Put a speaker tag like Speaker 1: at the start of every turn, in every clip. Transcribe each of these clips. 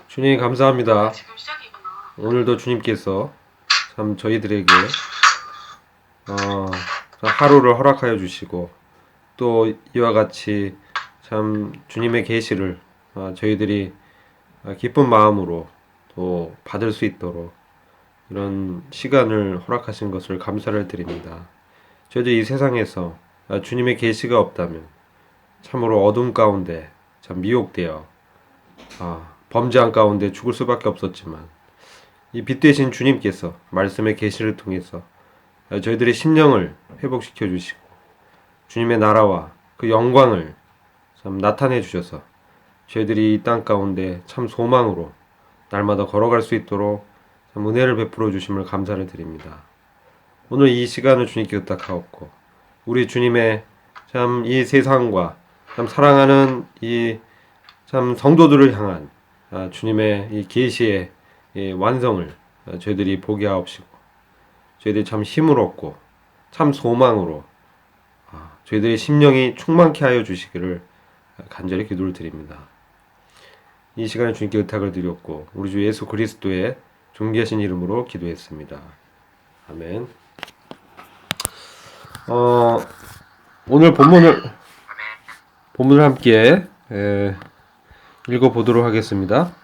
Speaker 1: 주님 감사합니다. 오늘도 주님께서 참 저희들에게 하루를 허락하여 주시고 또 이와 같이 참 주님의 계시를 저희들이 기쁜 마음으로 또 받을 수 있도록 이런 시간을 허락하신 것을 감사를 드립니다. 저희들 이 세상에서 주님의 계시가 없다면 참으로 어둠 가운데 참 미혹되어 범죄한 가운데 죽을 수밖에 없었지만 이 빛 되신 주님께서 말씀의 계시를 통해서 저희들의 심령을 회복시켜 주시고 주님의 나라와 그 영광을 참 나타내 주셔서 저희들이 이 땅 가운데 참 소망으로 날마다 걸어갈 수 있도록 참 은혜를 베풀어 주심을 감사를 드립니다. 오늘 이 시간을 주님께 의탁하옵고 우리 주님의 참 이 세상과 참 사랑하는 이 참 성도들을 향한 주님의 이 계시의 완성을 저희들이 보게 하옵시고 저희들이 참 힘을 얻고 참 소망으로 저희들의 심령이 충만케 하여 주시기를 간절히 기도를 드립니다. 이 시간에 주님께 의탁을 드렸고 우리 주 예수 그리스도의 존귀하신 이름으로 기도했습니다. 아멘. 오늘 본문을 함께 읽어보도록 하겠습니다.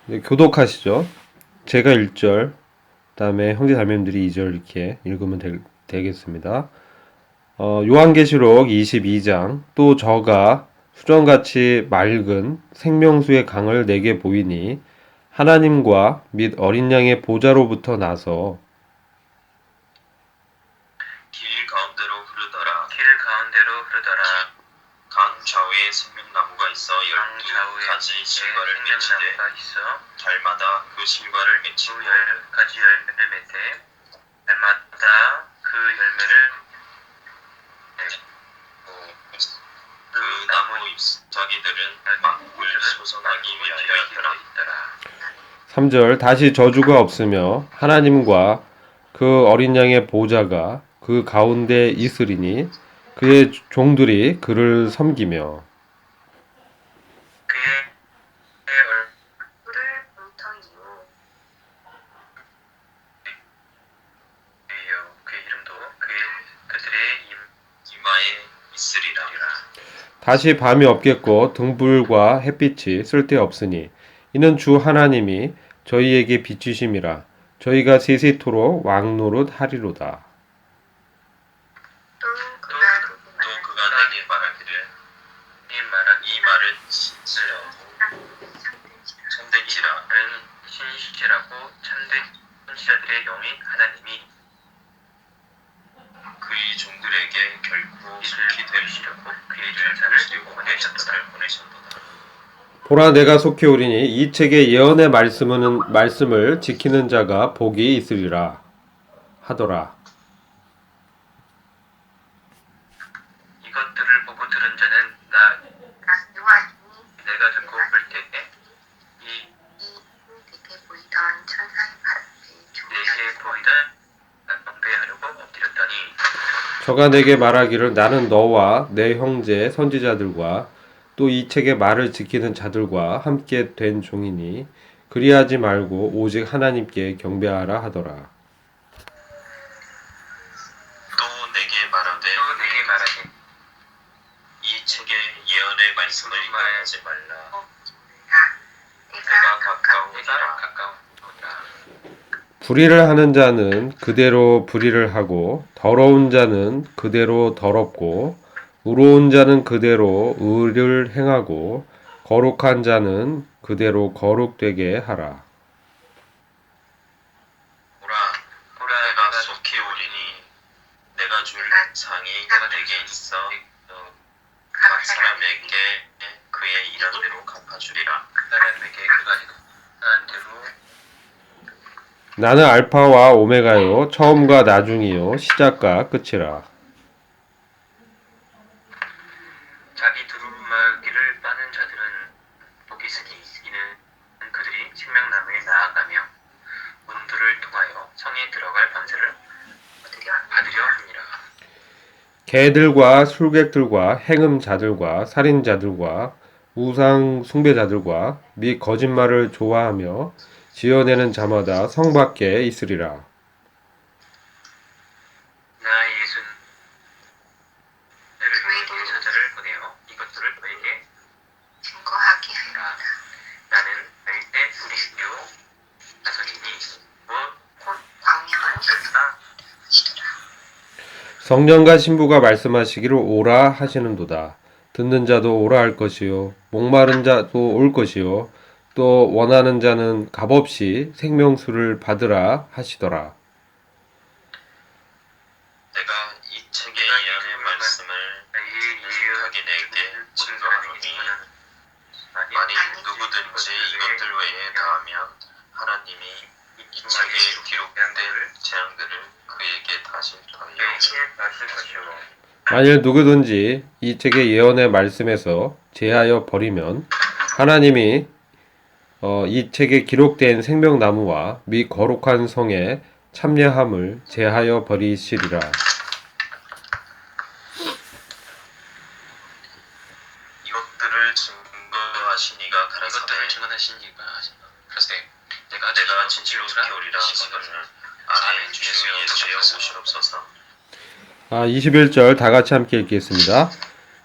Speaker 1: 네, 교독하시죠. 제가 1절, 그 다음에 형제 자매님들이 2절 이렇게 읽으면 되겠습니다. 요한계시록 22장 또 저가 수정같이 맑은 생명수의 강을 내게 보이니 하나님과 및 어린 양의 보좌로부터 나서
Speaker 2: 길 가운데로 흐르더라. 강 좌우에 생명나무가 있어 12가지 실과를 맺히되 달마다 그 실과를 맺히고 10가지 열매를 맺되 달마다 그 열매를 그 나무 잎사귀들은 만국을 소선하기 위하여더라.
Speaker 1: 3절 다시 저주가 없으며 하나님과 그 어린 양의 보좌가 그 가운데 있으리니 그의 종들이 그를 섬기며
Speaker 2: 그의 얼굴을 뭉텅이요 그의 이름도 그들의 이마에 있으리라.
Speaker 1: 다시 밤이 없겠고 등불과 햇빛이 쓸데없으니 이는 주 하나님이 저희에게 비추심이라. 저희가 세세토록 왕노릇 하리로다.
Speaker 2: 또 그가 내게 말하기를 이 말은 참된 신이시라고 참된 선지자들의 영이 하나님이 그의 종들에게 결코 속히 되시려고 그의 천사를 보내셨도다.
Speaker 1: 보라 내가 속히 오리니 이 책의 예언의 말씀을 지키는 자가 복이 있으리라 하더라.
Speaker 2: 이것들을 보고 들은 자는 내가 듣고 볼 때에 내게 보이던 경배하려고 엎드렸더니
Speaker 1: 저가 내게 말하기를 나는 너와 내 형제 선지자들과 또 이 책의 말을 지키는 자들과 함께 된 종이니 그리하지 말고 오직 하나님께 경배하라 하더라.
Speaker 2: 또 내게 말하되 이 책의 예언의 말씀을 말하지 말라. 내가 가까우니라.
Speaker 1: 불의를 하는 자는 그대로 불의를 하고 더러운 자는 그대로 더럽고 의로운 자는 그대로 의를 행하고 거룩한 자는 그대로 거룩되게 하라.
Speaker 2: 보라 내가 속히 오리니 내가 줄 상이 내게 있어 각 사람에게 그의 일한 대로 갚아주리라. 그 사람에게 그가 행한 대로
Speaker 1: 나는 알파와 오메가요 처음과 나중이요 시작과 끝이라.
Speaker 2: 자기 두루마기를 빠는 자들은 복이 있으니 이는 그들이 생명나무에 나아가며 문들을 통하여 성에 들어갈 번제를 받으려 함이라.
Speaker 1: 개들과 술객들과 행음자들과 살인자들과 우상 숭배자들과 및 거짓말을 좋아하며 지어내는 자마다 성 밖에 있으리라.
Speaker 2: 나 예수는 너를 위해 예수자를 보내어 이것들을 너에게
Speaker 3: 증거하게 하리라.
Speaker 2: 나는 절대 그리스도 자손이니
Speaker 3: 곧 광명한
Speaker 2: 무엇이다
Speaker 3: 것이더라.
Speaker 1: 성령과 신부가 말씀하시기를 오라 하시는도다. 듣는 자도 오라 할 것이요 목마른 자도 올 것이요 또 원하는 자는 값없이 생명수를 받으라 하시더라.
Speaker 2: 내가 이 책의 예언의 말씀을 진실하게 내게 증거하노니 만일 누구든지 이것들 외에 더하면 하나님이 이 책에 기록된 재앙들을 그에게 다시 더하여
Speaker 1: 만일 누구든지 이 책의 예언의 말씀에서 제하여 버리면 하나님이 이 책에 기록된 생명나무와 및 거룩한 성의 참여함을 제하여 버리시리라.
Speaker 2: 이것들을 증거하시니가 가라사대 내가 진실로 지켜오리라 하시거늘 아멘. 주 예수여 오시옵소서.
Speaker 1: 21절 다 같이 함께 읽겠습니다.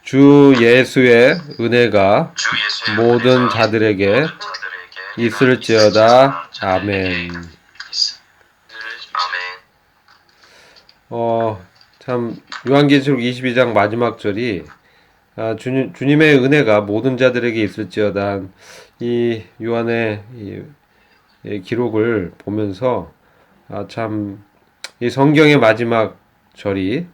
Speaker 1: 주 예수의 은혜가
Speaker 2: 주 예수의
Speaker 1: 모든
Speaker 2: 은혜가
Speaker 1: 자들에게
Speaker 2: 모든 자들에게
Speaker 1: 있을지어다. 아멘.
Speaker 2: 아멘.
Speaker 1: 참 요한계시록 22장 마지막 절이 주님의 은혜가 모든 자들에게 있을지어다. 이 요한의 이 기록을 보면서 참 이 성경의 마지막 절이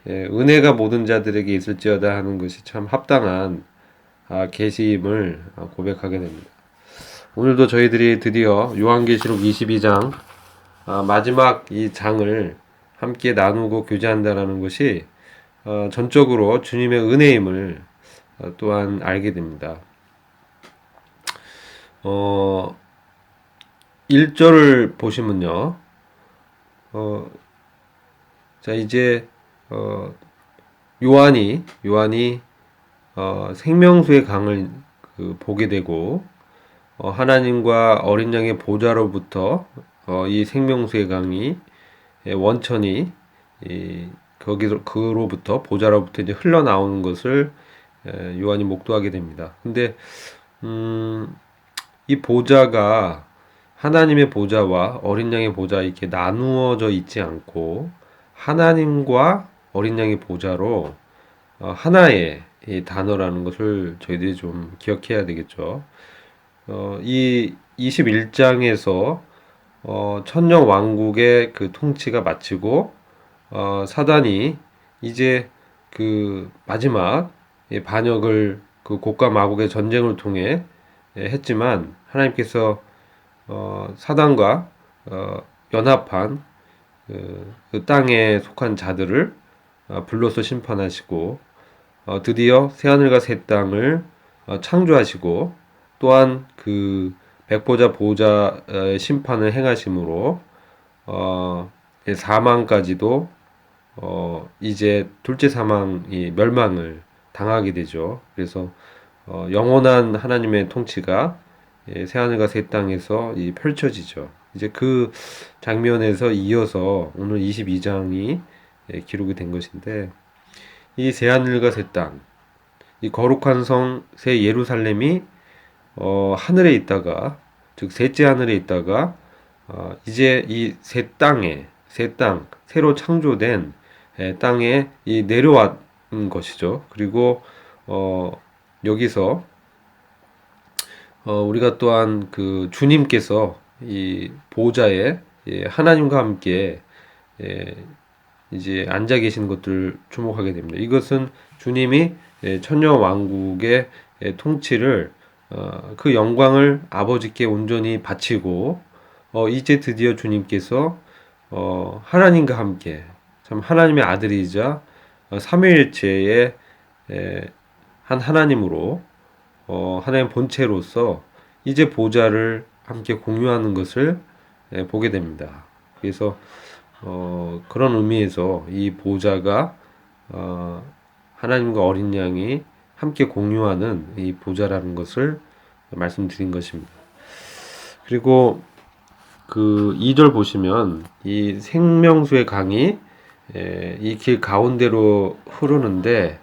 Speaker 1: 은혜가 모든 자들에게 있을지어다 하는 것이 참 합당한 계시임을 고백하게 됩니다. 오늘도 저희들이 드디어 요한계시록 22장 마지막 이 장을 함께 나누고 교제한다라는 것이 전적으로 주님의 은혜임을 또한 알게 됩니다. 1절을 보시면요. 자, 이제 요한이 생명수의 강을 보게 되고 하나님과 어린 양의 보좌로부터 이 생명수의 강이 원천이 그로부터 보좌로부터 이제 흘러나오는 것을 요한이 목도하게 됩니다. 근데 이 보좌가 하나님의 보좌와 어린 양의 보좌 이렇게 나누어져 있지 않고 하나님과 어린 양의 보좌로 하나의 이 단어라는 것을 저희들이 좀 기억해야 되겠죠. 이 21장에서 천년 왕국의 그 통치가 마치고 사단이 이제 그 마지막 반역을 그 곡과 마곡의 전쟁을 통해 했지만 하나님께서 사단과 연합한 그 땅에 속한 자들을 불로서 심판하시고 드디어 새하늘과 새 땅을 창조하시고 또한 그 백보자 보호자의 심판을 행하심으로 사망까지도 이제 둘째 사망이 멸망을 당하게 되죠. 그래서 영원한 하나님의 통치가 새하늘과 새 땅에서 펼쳐지죠. 이제 그 장면에서 이어서 오늘 22장이 기록이 된 것인데 이 새하늘과 새 땅, 이 거룩한 성 새 예루살렘이 하늘에 있다가 즉 셋째 하늘에 있다가 이제 이 새 땅에 새로 창조된 땅에 내려왔 것이죠. 그리고 여기서 우리가 또한 그 주님께서 이 보좌에 하나님과 함께 이제 앉아 계신 것들을 주목하게 됩니다. 이것은 주님이 천년 왕국의 통치를 그 영광을 아버지께 온전히 바치고 이제 드디어 주님께서 하나님과 함께 참 하나님의 아들이자 삼위일체의 한 하나님으로 하나님 본체로서 이제 보좌를 함께 공유하는 것을 보게 됩니다. 그래서 그런 의미에서 이 보좌가 하나님과 어린 양이 함께 공유하는 이 보좌라는 것을 말씀드린 것입니다. 그리고 그 2절 보시면 이 생명수의 강이 이 길 가운데로 흐르는데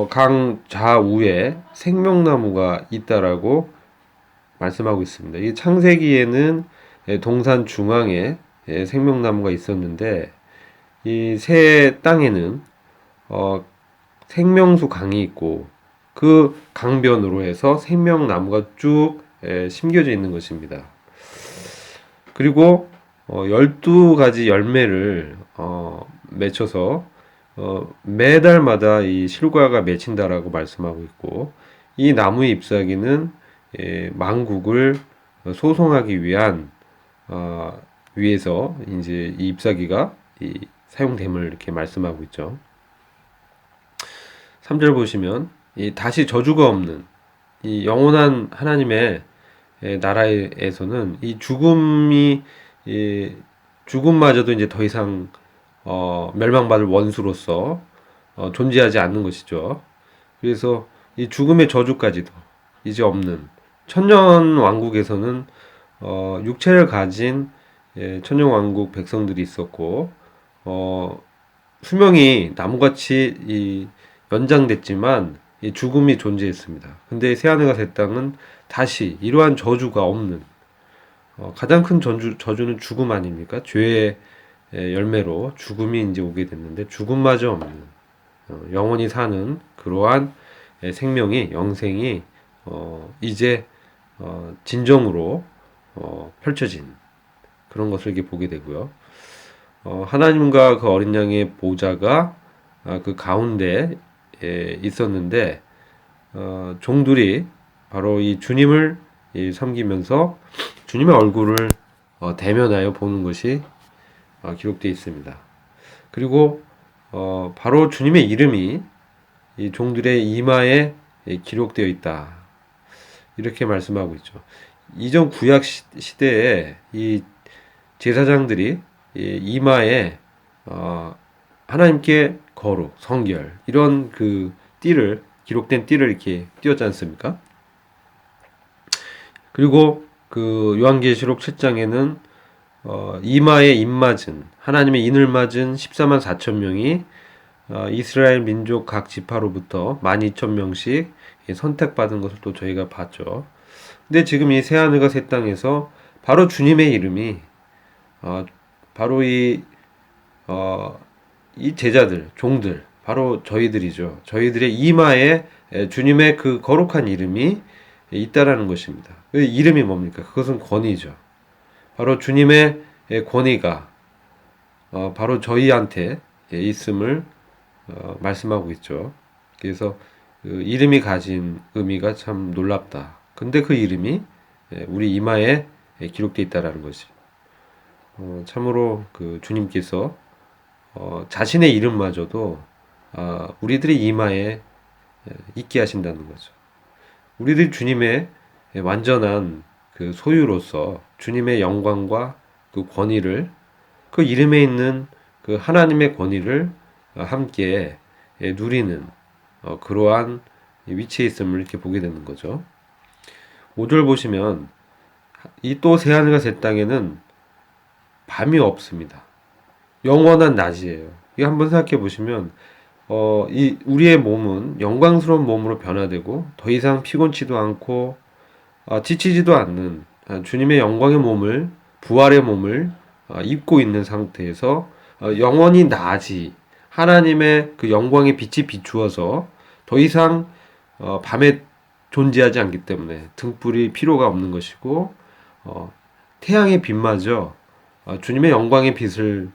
Speaker 1: 강 좌우에 생명나무가 있다라고 말씀하고 있습니다. 이 창세기에는 동산 중앙에 생명나무가 있었는데 이 새 땅에는 생명수 강이 있고 그 강변으로 해서 생명나무가 쭉 심겨져 있는 것입니다. 그리고 12가지 열매를 맺혀서 매달마다 이 실과가 맺힌다라고 말씀하고 있고 이 나무의 잎사귀는 만국을 소송하기 위한 위해서 이제 이 잎사귀가 사용됨을 이렇게 말씀하고 있죠. 3절 보시면 이 다시 저주가 없는 이 영원한 하나님의 나라에서는 이 죽음마저도 이제 더 이상 멸망받을 원수로서 존재하지 않는 것이죠. 그래서 이 죽음의 저주까지도 이제 없는 천년 왕국에서는 육체를 가진 천년 왕국 백성들이 있었고 수명이 나무같이 연장됐지만 이 죽음이 존재했습니다. 근데 새하늘과 새 땅은 다시 이러한 저주가 없는 가장 큰 저주는 죽음 아닙니까? 죄의 열매로 죽음이 이제 오게 됐는데 죽음마저 없는 영원히 사는 그러한 생명이 영생이 이제 진정으로 펼쳐진 그런 것을 이렇게 보게 되고요. 하나님과 그 어린 양의 보좌가 그 가운데 있었는데 종들이 바로 이 주님을 섬기면서 주님의 얼굴을 대면하여 보는 것이 기록되어 있습니다. 그리고 바로 주님의 이름이 이 종들의 이마에 기록되어 있다. 이렇게 말씀하고 있죠. 이전 구약 시대에 이 제사장들이 이마에 하나님께 거룩, 성결 이런 그 띠를 기록된 띠를 이렇게 띄었지 않습니까? 그리고 그 요한계시록 7장에는 이마에 입맞은 하나님의 인을 맞은 14만 4천 명이 이스라엘 민족 각 지파로부터 12,000명씩 선택받은 것을 또 저희가 봤죠. 근데 지금 이 새하늘과 새 땅에서 바로 주님의 이름이 바로 이 제자들, 종들, 바로 저희들이죠. 저희들의 이마에 주님의 그 거룩한 이름이 있다라는 것입니다. 그 이름이 뭡니까? 그것은 권위죠. 바로 주님의 권위가 바로 저희한테 있음을 말씀하고 있죠. 그래서 그 이름이 가진 의미가 참 놀랍다. 근데 그 이름이 우리 이마에 기록되어 있다라는 것이 참으로 그 주님께서 자신의 이름마저도 우리들의 이마에 있게 하신다는 거죠. 우리들 주님의 완전한 그 소유로서 주님의 영광과 그 권위를 그 이름에 있는 그 하나님의 권위를 함께 누리는 그러한 위치에 있음을 이렇게 보게 되는 거죠. 5절 보시면 이 또 새하늘과 새 땅에는 밤이 없습니다. 영원한 낮이에요. 이거 한번 생각해 보시면 이 우리의 몸은 영광스러운 몸으로 변화되고 더 이상 피곤치도 않고 지치지도 않는 주님의 영광의 몸을 부활의 몸을 입고 있는 상태에서 영원히 낮이 하나님의 그 영광의 빛이 비추어서 더 이상 밤에 존재하지 않기 때문에 등불이 필요가 없는 것이고 태양의 빛마저 주님의 영광의 빛을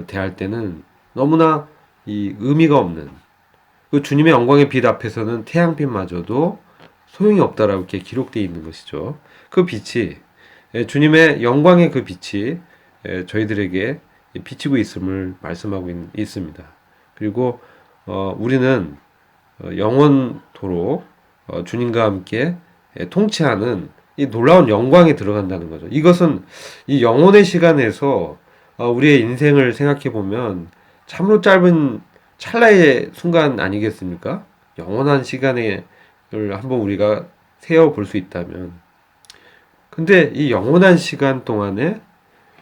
Speaker 1: 대할 때는 너무나 이 의미가 없는 그 주님의 영광의 빛 앞에서는 태양빛마저도 소용이 없다라고 이렇게 기록되어 있는 것이죠. 그 빛이 주님의 영광의 그 빛이 저희들에게 비치고 있음을 말씀하고 있습니다. 그리고 우리는 영원토록 주님과 함께 통치하는 이 놀라운 영광에 들어간다는 거죠. 이것은 이 영혼의 시간에서 우리의 인생을 생각해 보면 참으로 짧은 찰나의 순간 아니겠습니까? 영원한 시간을 한번 우리가 세어 볼 수 있다면, 근데 이 영원한 시간 동안에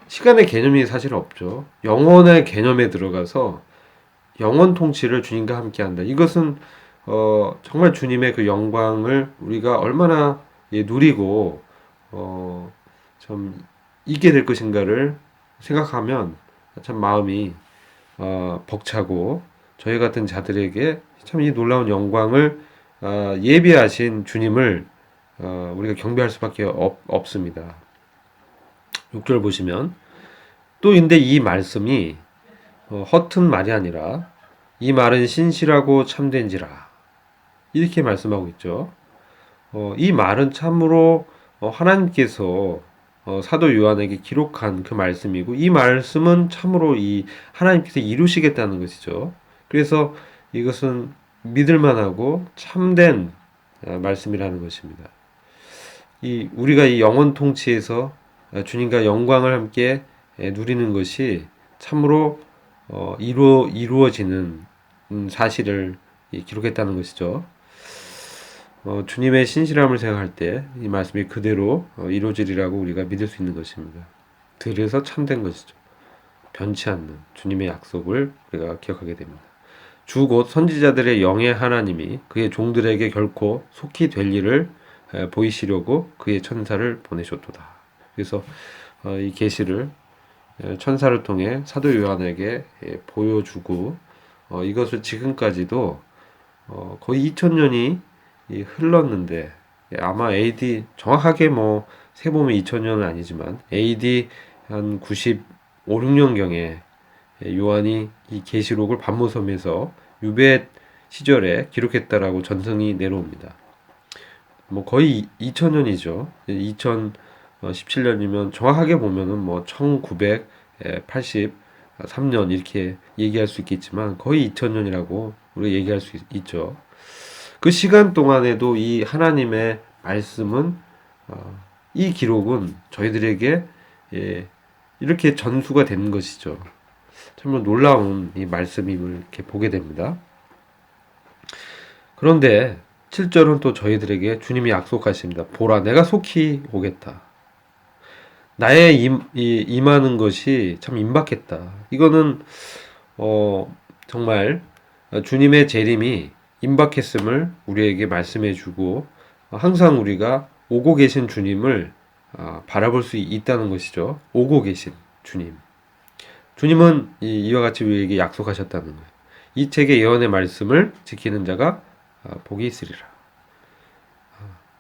Speaker 1: 시간의 개념이 사실 없죠. 영원의 개념에 들어가서 영원 통치를 주님과 함께 한다. 이것은 정말 주님의 그 영광을 우리가 얼마나 누리고 참 있게 될 것인가를 생각하면 참 마음이 벅차고, 저희 같은 자들에게 참 이 놀라운 영광을 예비하신 주님을 우리가 경배할 수밖에 없습니다. 6절 보시면 또 근데 이 말씀이 허튼 말이 아니라 이 말은 신실하고 참된지라 이렇게 말씀하고 있죠. 이 말은 참으로 하나님께서 사도 요한에게 기록한 그 말씀이고, 이 말씀은 참으로 이 하나님께서 이루시겠다는 것이죠. 그래서 이것은 믿을만하고 참된 말씀이라는 것입니다. 우리가 이 영원 통치에서 주님과 영광을 함께 누리는 것이 참으로 이루어지는 사실을 기록했다는 것이죠. 주님의 신실함을 생각할 때 이 말씀이 그대로 이루어지리라고 우리가 믿을 수 있는 것입니다. 그래서 참된 것이죠. 변치 않는 주님의 약속을 우리가 기억하게 됩니다. 주 곧 선지자들의 영의 하나님이 그의 종들에게 결코 속히 될 일을 보이시려고 그의 천사를 보내셨도다. 그래서 이 계시를 천사를 통해 사도 요한에게 보여주고, 이것을 지금까지도 거의 2000년이 흘렀는데, 아마 AD 정확하게 뭐 세보면 2000년은 아니지만 AD 한 95, 6년경에 요한이 이 계시록을 반모섬에서 유배 시절에 기록했다라고 전승이 내려옵니다. 뭐 거의 2000년이죠. 2017년이면 정확하게 보면은 뭐 1983년 이렇게 얘기할 수 있겠지만 거의 2000년이라고 우리가 얘기할 수 있죠. 그 시간 동안에도 이 하나님의 말씀은 이 기록은 저희들에게 이렇게 전수가 된 것이죠. 정말 놀라운 이 말씀임을 이렇게 보게 됩니다. 그런데 7절은 또 저희들에게 주님이 약속하십니다. 보라, 내가 속히 오겠다. 나의 임하는 것이 참 임박했다. 이거는 정말 주님의 재림이 임박했음을 우리에게 말씀해 주고, 항상 우리가 오고 계신 주님을 바라볼 수 있다는 것이죠. 오고 계신 주님. 주님은 이와 같이 우리에게 약속하셨다는 거예요. 이 책의 예언의 말씀을 지키는 자가 복이 있으리라.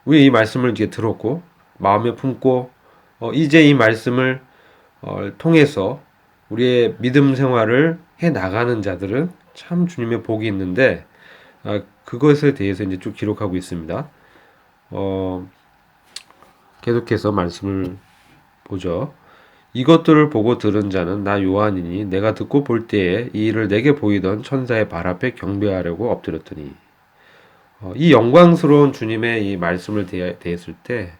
Speaker 1: 우리 이 말씀을 이제 들었고 마음에 품고 이제 이 말씀을 통해서 우리의 믿음 생활을 해 나가는 자들은 참 주님의 복이 있는데, 그것에 대해서 이제 쭉 기록하고 있습니다. 계속해서 말씀을 보죠. 이것들을 보고 들은 자는 나 요한이니 내가 듣고 볼 때에 이 일을 내게 보이던 천사의 발 앞에 경배하려고 엎드렸더니, 이 영광스러운 주님의 이 말씀을 대했을 때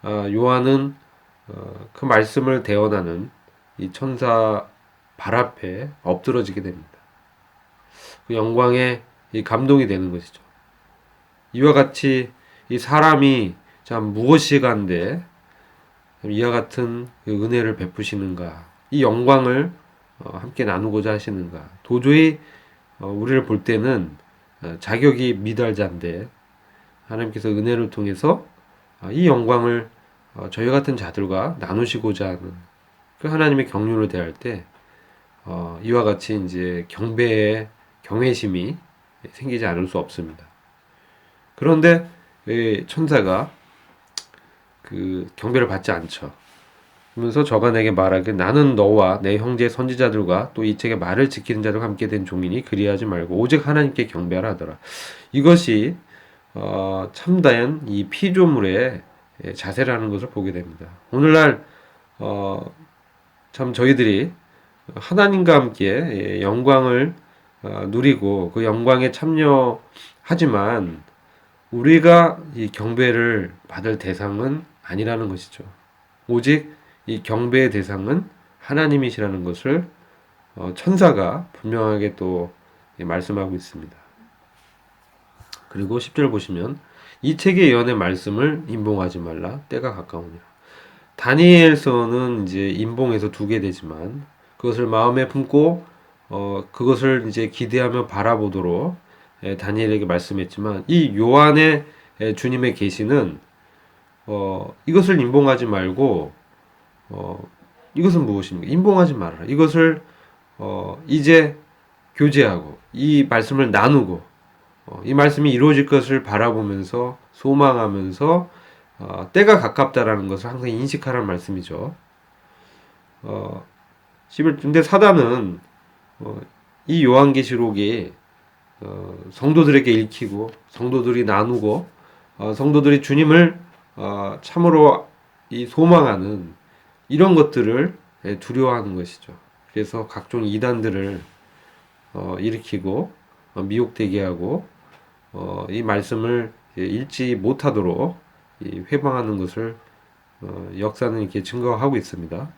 Speaker 1: 요한은 그 말씀을 대언하는 이 천사 발 앞에 엎드러지게 됩니다. 그 영광에 이 감동이 되는 것이죠. 이와 같이 이 사람이 참 무엇이간데 이와 같은 그 은혜를 베푸시는가, 이 영광을 함께 나누고자 하시는가. 도저히 우리를 볼 때는 자격이 미달자인데 하나님께서 은혜를 통해서 이 영광을 저희 같은 자들과 나누시고자 하는 그 하나님의 경륜을 대할 때 이와 같이 이제 경배의 경외심이 생기지 않을 수 없습니다. 그런데 천사가 그 경배를 받지 않죠. 그러면서 저가 내게 말하길 나는 너와 내 형제 선지자들과 또 이 책의 말을 지키는 자들과 함께 된 종이니 그리하지 말고 오직 하나님께 경배하라 하더라. 이것이 참다한 이 피조물의 자세라는 것을 보게 됩니다. 오늘날 참 저희들이 하나님과 함께 영광을 누리고 그 영광에 참여하지만 우리가 이 경배를 받을 대상은 아니라는 것이죠. 오직 이 경배의 대상은 하나님이시라는 것을 천사가 분명하게 또 말씀하고 있습니다. 그리고 10절 보시면 이 책의 예언의 말씀을 임봉하지 말라 때가 가까우니라. 다니엘서는 이제 임봉해서 두게 되지만 그것을 마음에 품고 그것을 이제 기대하며 바라보도록 다니엘에게 말씀했지만 이 요한의 주님의 계시는 이것을 임봉하지 말고 이것은 무엇입니까? 임봉하지 말아라. 이것을 이제 교제하고 이 말씀을 나누고 이 말씀이 이루어질 것을 바라보면서 소망하면서 때가 가깝다라는 것을 항상 인식하라는 말씀이죠. 11. 사단은 이 요한계시록이 성도들에게 읽히고 성도들이 나누고 성도들이 주님을 참으로 이 소망하는 이런 것들을 두려워하는 것이죠. 그래서 각종 이단들을 일으키고 미혹되게 하고 이 말씀을 읽지 못하도록 회방하는 것을 역사는 이렇게 증거하고 있습니다.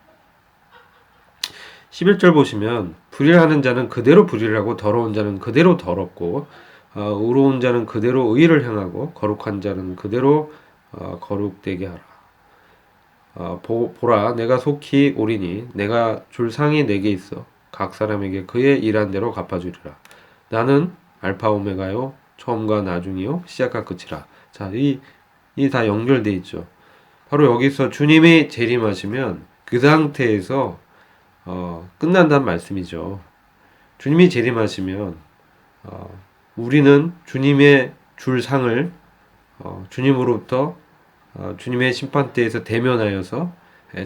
Speaker 1: 11절 보시면 불의하는 자는 그대로 불의하고 더러운 자는 그대로 더럽고 의로운 자는 그대로 의를 행하고 거룩한 자는 그대로 거룩되게 하라. 보라 내가 속히 오리니 내가 줄 상이 내게 있어 각 사람에게 그의 일한 대로 갚아주리라. 나는 알파 오메가요 처음과 나중이요 시작과 끝이라. 자, 이 다 연결돼 있죠. 바로 여기서 주님이 재림하시면 그 상태에서 끝난다는 말씀이죠. 주님이 재림하시면 우리는 주님의 줄 상을 주님으로부터 주님의 심판대에서 대면하여서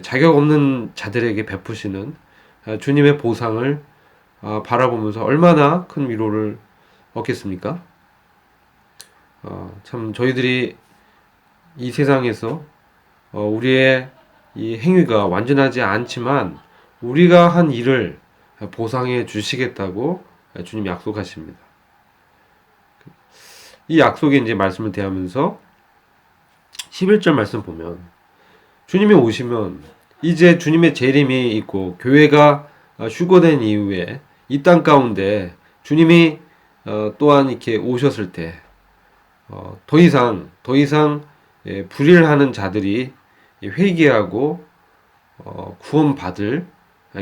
Speaker 1: 자격 없는 자들에게 베푸시는 주님의 보상을 바라보면서 얼마나 큰 위로를 얻겠습니까? 참 저희들이 이 세상에서 우리의 이 행위가 완전하지 않지만 우리가 한 일을 보상해 주시겠다고 주님 약속하십니다. 이 약속에 이제 말씀을 대하면서 11절 말씀 보면 주님이 오시면 이제 주님의 재림이 있고 교회가 휴거된 이후에 이 땅 가운데 주님이 또한 이렇게 오셨을 때 더 이상 불의를 하는 자들이 회개하고 구원받을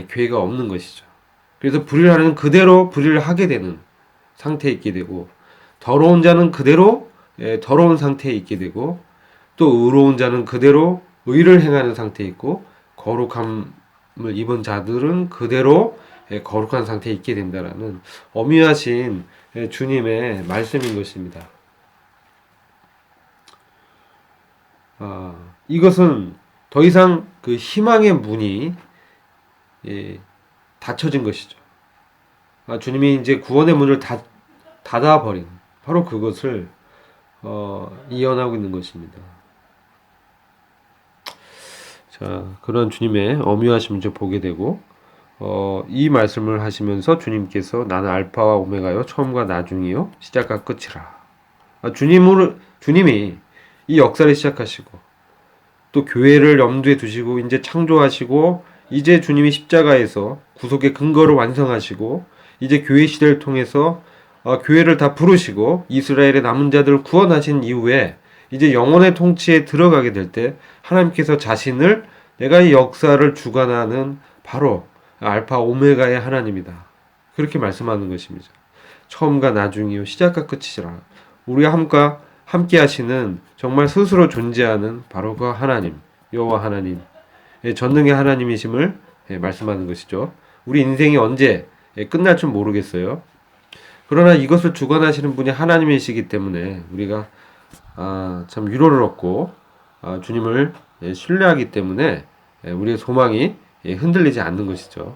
Speaker 1: 기회가 없는 것이죠. 그래서 불의를 하는 그대로 불의를 하게 되는 상태에 있게 되고 더러운 자는 그대로 더러운 상태에 있게 되고 또 의로운 자는 그대로 의를 행하는 상태에 있고 거룩함을 입은 자들은 그대로 거룩한 상태에 있게 된다라는 엄유하신 주님의 말씀인 것입니다. 이것은 더 이상 그 희망의 문이 닫혀진 것이죠. 주님이 이제 구원의 문을 닫아버린 바로 그것을 이언하고 있는 것입니다. 자, 그런 주님의 엄유하심을 이제 보게 되고 이 말씀을 하시면서 주님께서 나는 알파와 오메가요 처음과 나중이요 시작과 끝이라. 주님이 이 역사를 시작하시고 또 교회를 염두에 두시고 이제 창조하시고 이제 주님이 십자가에서 구속의 근거를 완성하시고 이제 교회 시대를 통해서 교회를 다 부르시고 이스라엘의 남은 자들을 구원하신 이후에 이제 영원의 통치에 들어가게 될 때 하나님께서 자신을 내가 이 역사를 주관하는 바로 알파 오메가의 하나님이다. 그렇게 말씀하는 것입니다. 처음과 나중이요 시작과 끝이라. 우리가 함께 하시는 정말 스스로 존재하는 바로 그 하나님, 여호와 하나님, 전능의 하나님이심을 말씀하는 것이죠. 우리 인생이 언제 끝날 줄 모르겠어요. 그러나 이것을 주관하시는 분이 하나님이시기 때문에 우리가 참 위로를 얻고 주님을 신뢰하기 때문에 우리의 소망이 흔들리지 않는 것이죠.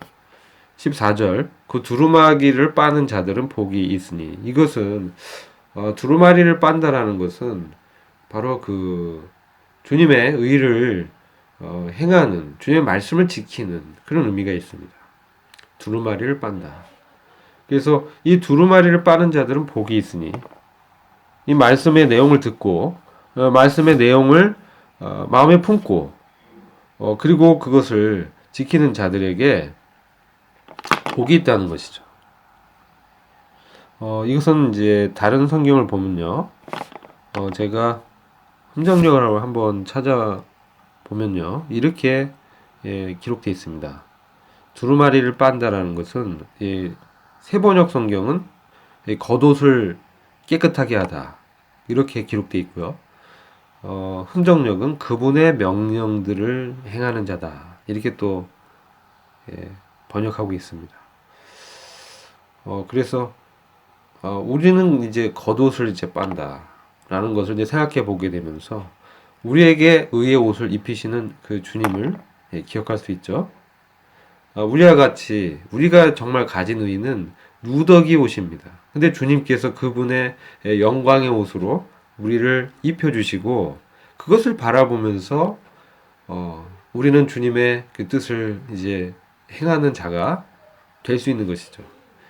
Speaker 1: 14절 그 두루마기를 빠는 자들은 복이 있으니 이것은 두루마리를 빤다라는 것은 바로 그 주님의 의를 행하는 주님의 말씀을 지키는 그런 의미가 있습니다. 두루마리를 빤다. 그래서 이 두루마리를 빠는 자들은 복이 있으니 이 말씀의 내용을 듣고 말씀의 내용을 마음에 품고 그리고 그것을 지키는 자들에게 복이 있다는 것이죠. 이것은 이제 다른 성경을 보면요. 제가 함정역을 한번 찾아보면요. 이렇게 기록되어 있습니다. 두루마리를 빤다라는 것은 세번역 성경은 겉옷을 깨끗하게 하다 이렇게 기록되어 있고요. 흥정역은 그분의 명령들을 행하는 자다 이렇게 또 번역하고 있습니다. 그래서 우리는 이제 겉옷을 이제 빤다라는 것을 이제 생각해 보게 되면서 우리에게 의의 옷을 입히시는 그 주님을 기억할 수 있죠. 우리와 같이 우리가 정말 가진 의는 누더기 옷입니다. 근데 주님께서 그분의 영광의 옷으로 우리를 입혀주시고 그것을 바라보면서 우리는 주님의 그 뜻을 이제 행하는 자가 될 수 있는 것이죠.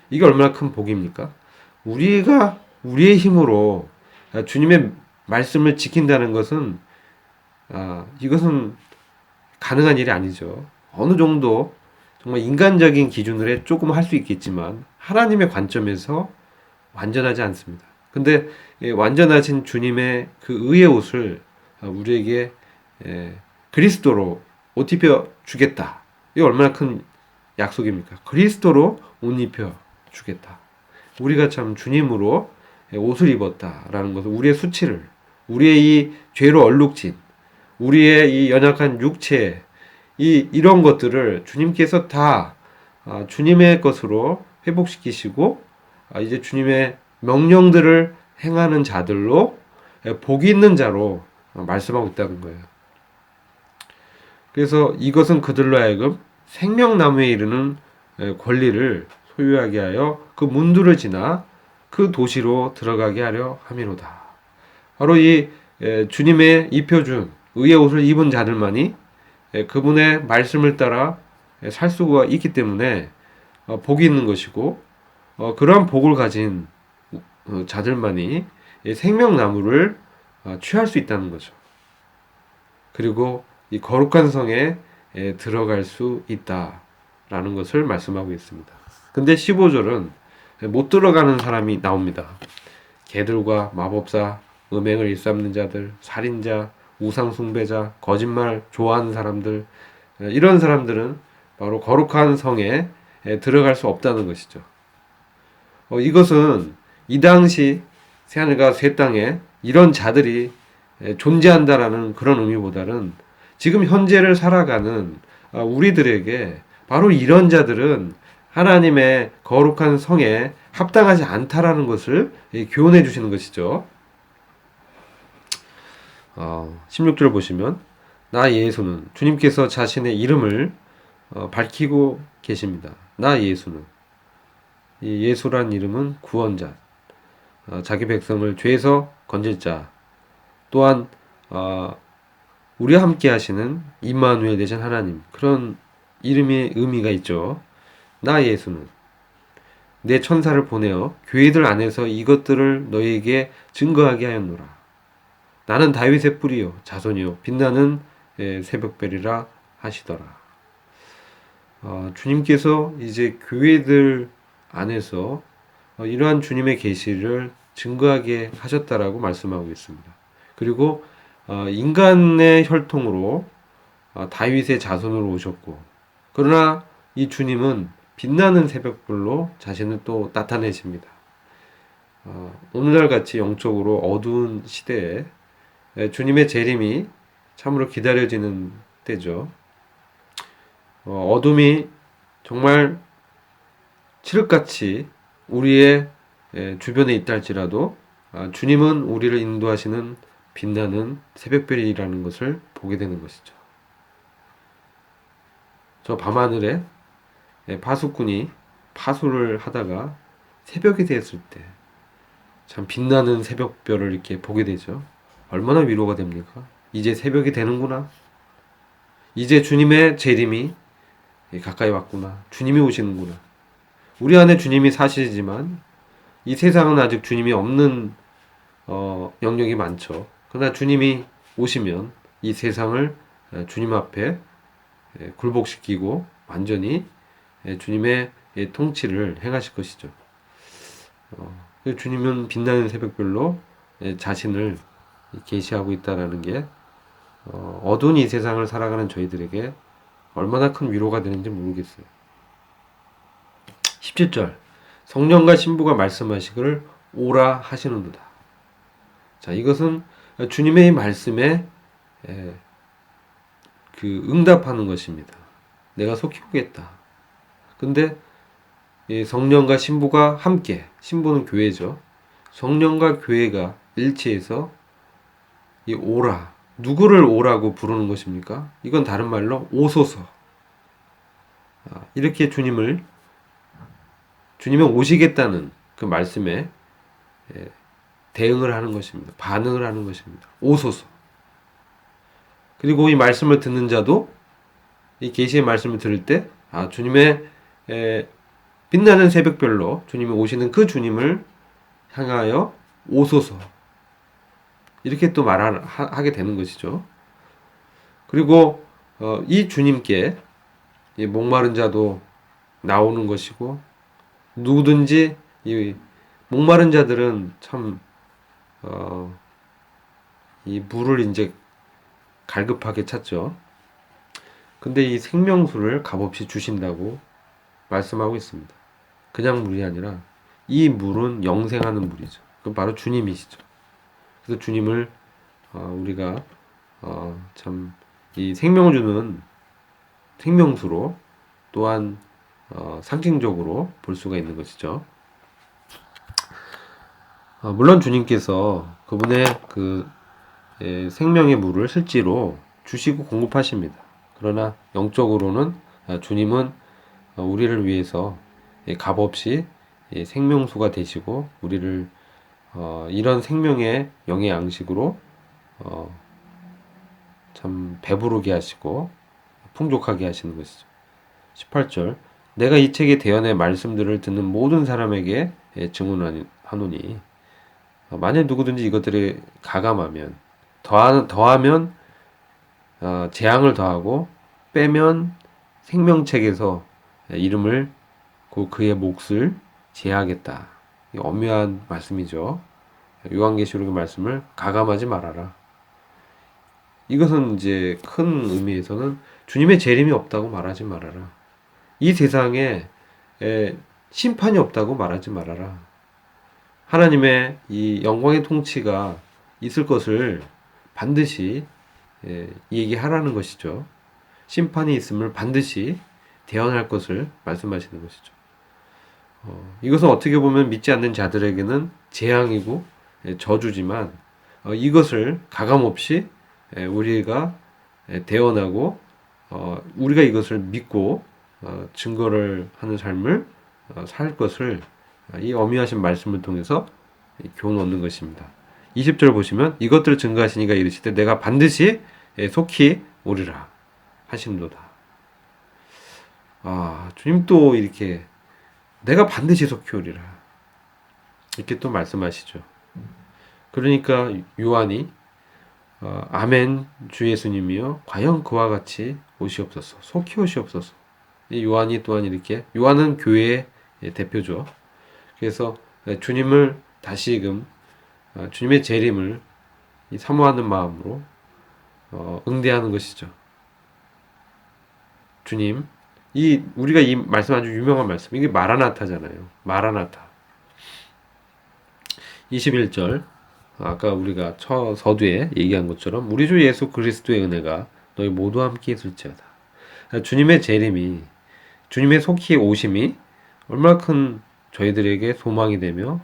Speaker 1: 이게 얼마나 큰 복입니까? 우리가 우리의 힘으로 주님의 말씀을 지킨다는 것은 이것은 가능한 일이 아니죠. 어느 정도 정말 인간적인 기준으로 조금 할 수 있겠지만 하나님의 관점에서 완전하지 않습니다. 근데 완전하신 주님의 그 의의 옷을 우리에게 그리스도로 옷 입혀 주겠다. 이게 얼마나 큰 약속입니까? 그리스도로 옷 입혀 주겠다. 우리가 참 주님으로 옷을 입었다라는 것은 우리의 수치를, 우리의 이 죄로 얼룩진, 우리의 이 연약한 육체, 이런 것들을 주님께서 다 주님의 것으로 회복시키시고 이제 주님의 명령들을 행하는 자들로 복이 있는 자로 말씀하고 있다는 거예요. 그래서 이것은 그들로 하여금 생명나무에 이르는 권리를 소유하게 하여 그 문들을 지나 그 도시로 들어가게 하려 함이로다. 바로 이 주님의 입혀준 의의 옷을 입은 자들만이 그분의 말씀을 따라 살 수가 있기 때문에 복이 있는 것이고 그러한 복을 가진 자들만이 생명나무를 취할 수 있다는 거죠. 그리고 이 거룩한 성에 들어갈 수 있다라는 것을 말씀하고 있습니다. 근데 15절은 못 들어가는 사람이 나옵니다. 개들과 마법사, 음행을 일삼는 자들, 살인자, 우상 숭배자, 거짓말 좋아하는 사람들, 이런 사람들은 바로 거룩한 성에 들어갈 수 없다는 것이죠. 이것은 이 당시 새하늘과 새 땅에 이런 자들이 존재한다라는 그런 의미보다는 지금 현재를 살아가는 우리들에게 바로 이런 자들은 하나님의 거룩한 성에 합당하지 않다라는 것을 교훈해 주시는 것이죠. 16절 보시면 나 예수는 주님께서 자신의 이름을 밝히고 계십니다. 나 예수는 이 예수란 이름은 구원자, 자기 백성을 죄에서 건질 자, 또한 우리와 함께 하시는 임마누엘 되신 하나님, 그런 이름의 의미가 있죠. 나 예수는 내 천사를 보내어 교회들 안에서 이것들을 너희에게 증거하게 하였노라. 나는 다윗의 뿌리요 자손이요 빛나는 새벽별이라 하시더라. 주님께서 이제 교회들 안에서 이러한 주님의 계시를 증거하게 하셨다라고 말씀하고 있습니다. 그리고 인간의 혈통으로 다윗의 자손으로 오셨고, 그러나 이 주님은 빛나는 새벽별로 자신을 또 나타내십니다. 오늘날 같이 영적으로 어두운 시대에 주님의 재림이 참으로 기다려지는 때죠. 어둠이 정말 칠흑같이 우리의 주변에 있다 할지라도 주님은 우리를 인도하시는 빛나는 새벽별이라는 것을 보게 되는 것이죠. 저 밤하늘에 파수꾼이 파수를 하다가 새벽이 되었을 때 참 빛나는 새벽별을 이렇게 보게 되죠. 얼마나 위로가 됩니까? 이제 새벽이 되는구나. 이제 주님의 재림이 가까이 왔구나. 주님이 오시는구나. 우리 안에 주님이 사시지만 이 세상은 아직 주님이 없는 영역이 많죠. 그러나 주님이 오시면 이 세상을 주님 앞에 굴복시키고 완전히 주님의 통치를 행하실 것이죠. 주님은 빛나는 새벽별로 자신을 계시하고 있다라는 게 어두운 이 세상을 살아가는 저희들에게 얼마나 큰 위로가 되는지 모르겠어요. 17절 성령과 신부가 말씀하시기를 오라 하시는도다. 자, 이것은 주님의 말씀에 그 응답하는 것입니다. 내가 속히 오겠다. 근데 이 성령과 신부가 함께, 신부는 교회죠. 성령과 교회가 일치해서 이 오라, 누구를 오라고 부르는 것입니까? 이건 다른 말로 오소서. 이렇게 주님이 오시겠다는 그 말씀에 대응을 하는 것입니다. 반응을 하는 것입니다. 오소서. 그리고 이 말씀을 듣는 자도 이 계시의 말씀을 들을 때 주님의 빛나는 새벽별로 주님이 오시는 그 주님을 향하여 오소서. 이렇게 또 말하게 되는 것이죠. 그리고 이 주님께 이 목마른 자도 나오는 것이고 누구든지 이 목마른 자들은 참 이 물을 이제 갈급하게 찾죠. 근데 이 생명수를 값없이 주신다고 말씀하고 있습니다. 그냥 물이 아니라 이 물은 영생하는 물이죠. 그건 바로 주님이시죠. 그래서 주님을 우리가 참 이 생명을 주는 생명수로 또한 상징적으로 볼 수가 있는 것이죠. 물론 주님께서 그분의 그 생명의 물을 실제로 주시고 공급하십니다. 그러나 영적으로는 주님은 우리를 위해서 값없이 생명수가 되시고 우리를 이런 생명의 영의 양식으로 참 배부르게 하시고 풍족하게 하시는 것이죠. 18절 내가 이 책의 대언의 말씀들을 듣는 모든 사람에게 증언하노니 만약 누구든지 이것들에 가감하면 더하면 재앙을 더하고 빼면 생명책에서 이름을 그의 몫을 제하겠다. 엄묘한 말씀이죠. 요한계시록의 말씀을 가감하지 말아라. 이것은 이제 큰 의미에서는 주님의 재림이 없다고 말하지 말아라. 이 세상에 심판이 없다고 말하지 말아라. 하나님의 이 영광의 통치가 있을 것을 반드시 얘기하라는 것이죠. 심판이 있음을 반드시 대언할 것을 말씀하시는 것이죠. 이것은 어떻게 보면 믿지 않는 자들에게는 재앙이고 저주지만 이것을 가감없이 우리가 대언하고 우리가 이것을 믿고 증거를 하는 삶을 살 것을 이 엄미하신 말씀을 통해서 교훈 얻는 것입니다. 20절 보시면 이것들을 증거하시니가 이르시되 내가 반드시 속히 오리라 하시는도다. 주님 또 이렇게 내가 반드시 속히 오리라 이렇게 또 말씀하시죠. 그러니까 요한이 아멘 주 예수님이여 과연 그와 같이 오시옵소서 속히 오시옵소서. 이 요한이 또한 이렇게 요한은 교회의 대표죠. 그래서 주님을 다시금 주님의 재림을 사모하는 마음으로 응대하는 것이죠. 주님, 우리가 이 말씀 아주 유명한 말씀, 이게 마라나타잖아요. 마라나타. 21절, 아까 우리가 서두에 얘기한 것처럼 우리 주 예수 그리스도의 은혜가 너희 모두와 함께 있을지어다. 주님의 재림이, 주님의 속히 오심이 얼마나 큰 저희들에게 소망이 되며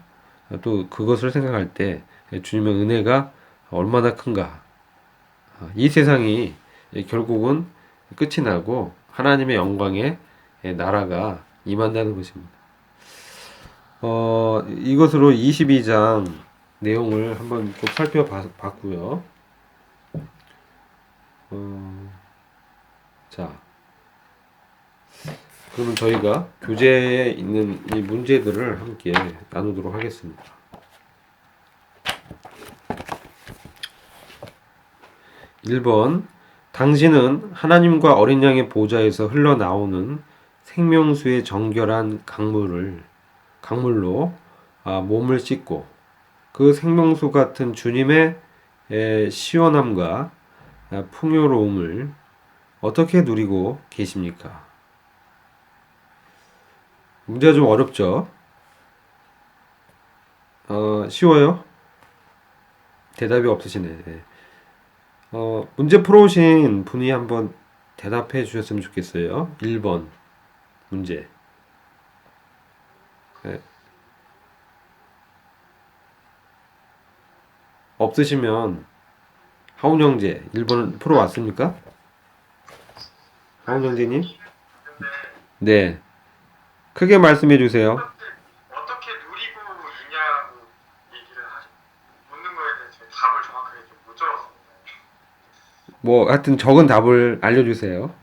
Speaker 1: 또 그것을 생각할 때 주님의 은혜가 얼마나 큰가. 이 세상이 결국은 끝이 나고 하나님의 영광의 나라가 임한다는 것입니다. 이것으로 22장 내용을 한번 좀 살펴봤고요. 자, 그러면 저희가 교재에 있는 이 문제들을 함께 나누도록 하겠습니다. (1번) 당신은 하나님과 어린 양의 보좌에서 흘러나오는 생명수의 정결한 강물로 몸을 씻고 그 생명수 같은 주님의 시원함과 풍요로움을 어떻게 누리고 계십니까? 문제가 좀 어렵죠? 쉬워요? 대답이 없으시네. 네. 문제 풀어오신 분이 한번 대답해 주셨으면 좋겠어요. 1번 문제. 네. 없으시면 하운 형제 1번 풀어왔습니까? 하운 형제님?
Speaker 4: 근데
Speaker 1: 네. 크게 말씀해 주세요.
Speaker 4: 어떻게 누리고 있냐고 묻는 거에 대해서 제가 답을 정확하게 좀 못 들었습니다.
Speaker 1: 뭐 하여튼 적은 답을 알려주세요.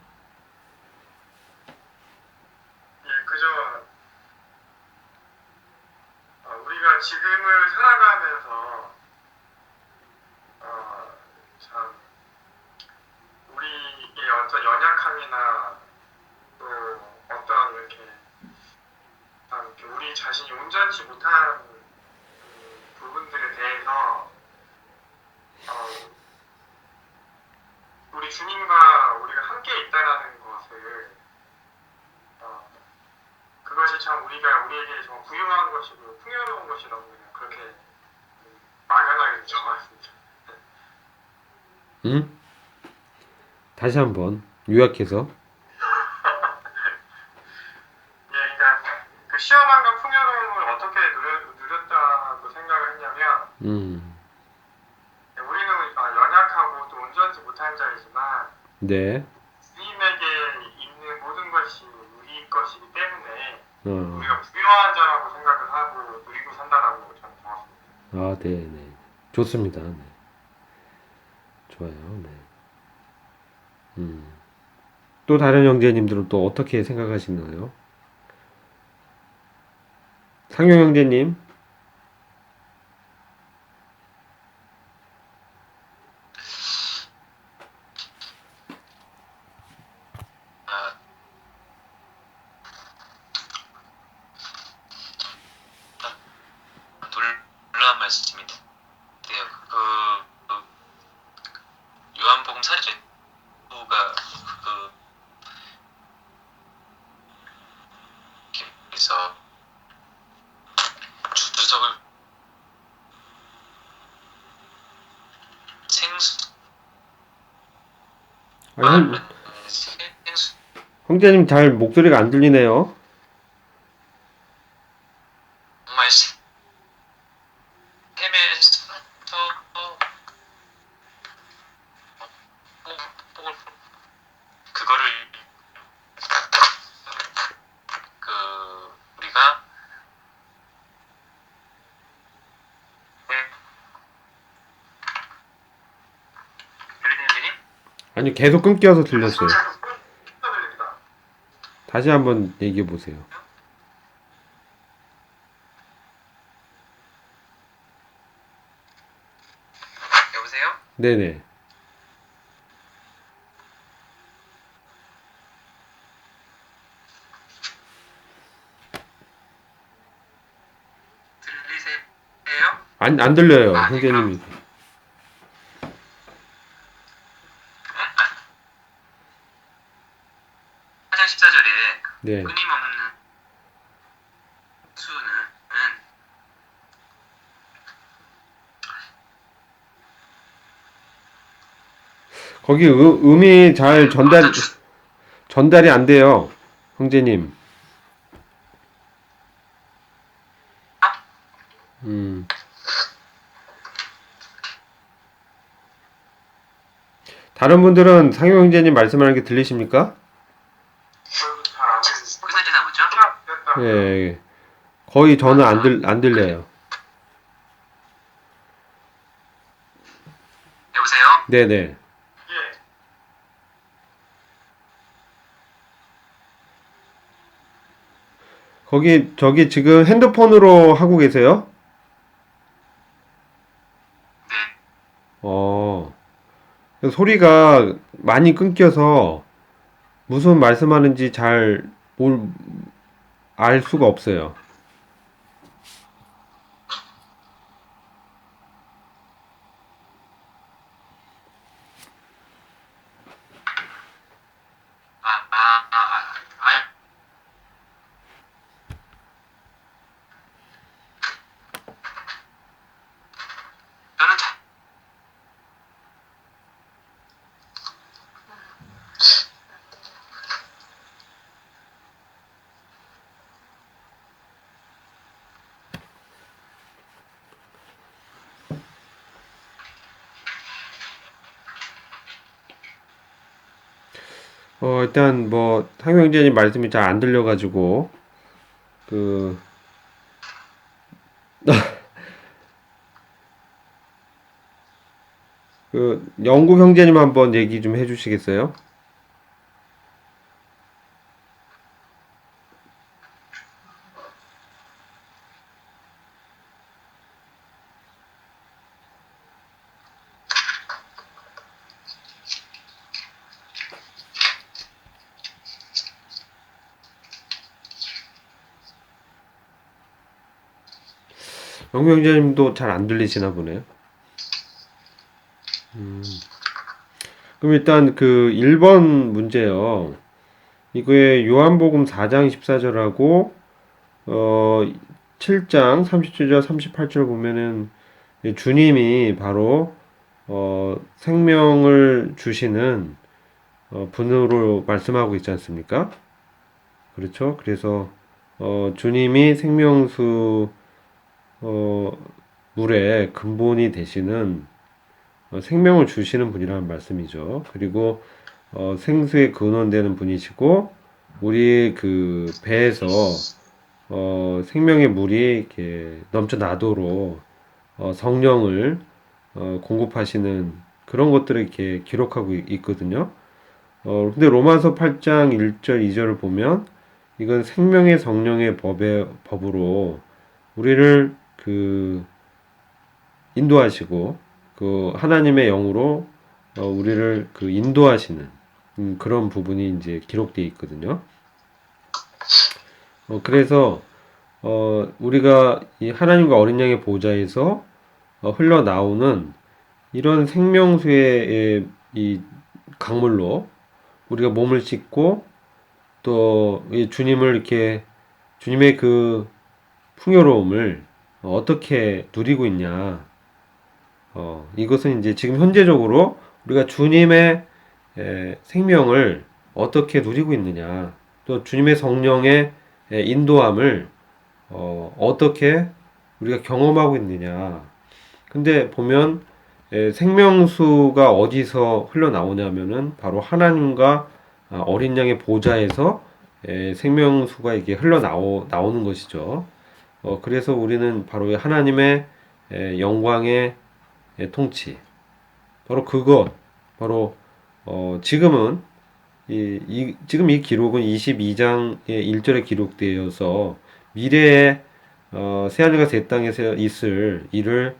Speaker 4: 예, 그저 우리가 지금을 살아가면서 참 우리의 어떤 연약함이나 또 어떤 이렇게 참 이렇게 우리 자신이 온전치 못한 부분들에 대해서 우리 주님과 우리가 함께 있다라는 것을 그것이 참 우리에게 정말 부유한 것이고 풍요로운 것이라고 그냥 그렇게 막연하게 적었습니다.
Speaker 1: 응? 다시 한번 요약해서.
Speaker 4: 예, 그러니까 그 시원함과 풍요로움을 어떻게 누렸다고 생각을 했냐면 우리는 연약하고 또 온전치 못한 자이지만
Speaker 1: 네.
Speaker 4: 주님에게 있는 모든 것이 우리 것이기 때문에
Speaker 1: 어.
Speaker 4: 우리가 부유한 자라고 생각을 하고 누리고 산다라고 저는 적었습니다.
Speaker 1: 네, 네. 좋습니다. 네. 좋아요. 네. 또 다른 형제님들은 또 어떻게 생각하시나요? 상용 형제님.
Speaker 2: 놀라운 말씀입니다. 요한복음 4장가 그래서 주석을 생수
Speaker 1: 아니,
Speaker 2: 생수
Speaker 1: 형제님 잘 목소리가 안 들리네요.
Speaker 2: 정말 햄에서 그거를 우리가 들리니?
Speaker 1: 아니, 계속 끊겨서 들렸어요.
Speaker 4: 축하드립니다.
Speaker 1: 다시 한번 얘기해 보세요.
Speaker 2: 여보세요?
Speaker 1: 네네.
Speaker 2: 들리세요?
Speaker 1: 안 들려요,
Speaker 2: 아니,
Speaker 1: 형제님이.
Speaker 2: 사장 14절에
Speaker 1: 네.
Speaker 2: 끊임없는 수는
Speaker 1: 거기 음이 잘 전달이 안 돼요, 형제님. 다른 분들은 상용 형제님 말씀하는 게 들리십니까?
Speaker 4: 저도 잘안 들리고
Speaker 2: 끊어지나 보죠?
Speaker 4: 됐다.
Speaker 1: 예. 거의 저는 안 들려요.
Speaker 2: 여보세요?
Speaker 1: 네네.
Speaker 4: 예.
Speaker 1: 저기 지금 핸드폰으로 하고 계세요?
Speaker 2: 네.
Speaker 1: 소리가 많이 끊겨서 무슨 말씀하는지 잘 알 수가 없어요. 일단 뭐 상명 형제님 말씀이 잘 안 들려가지고 그 영국 형제님 한번 얘기 좀 해주시겠어요? 영국 형제님도 잘 안 들리시나 보네요. 그럼 일단 그 1번 문제요. 이거에 요한복음 4장 14절하고 7장 37절 38절 보면은 주님이 바로 생명을 주시는 분으로 말씀하고 있지 않습니까? 그렇죠? 그래서 주님이 생명수 물의 근본이 되시는 생명을 주시는 분이라는 말씀이죠. 그리고 생수의 근원되는 분이시고 우리 그 배에서 생명의 물이 이렇게 넘쳐나도록 성령을 공급하시는 그런 것들을 이렇게 기록하고 있거든요. 근데 로마서 8장 1절 2절을 보면 이건 생명의 성령의 법으로 우리를 그 인도하시고 그 하나님의 영으로 우리를 그 인도하시는 그런 부분이 이제 기록되어 있거든요. 그래서 우리가 이 하나님과 어린 양의 보좌에서 흘러나오는 이런 생명수의 이 강물로 우리가 몸을 씻고 또 이 주님을 이렇게 주님의 그 풍요로움을 어떻게 누리고 있냐. 이것은 이제 지금 현재적으로 우리가 주님의 생명을 어떻게 누리고 있느냐. 또 주님의 성령의 인도함을 어떻게 우리가 경험하고 있느냐. 근데 보면 생명수가 어디서 흘러나오냐면은 바로 하나님과 어린 양의 보좌에서 생명수가 이게 나오는 것이죠. 그래서 우리는 바로 하나님의 영광의 통치, 바로 그것, 바로 지금은 지금 이 기록은 22장의 1절에 기록되어서 미래에 새하늘과 새 땅에서 있을 일을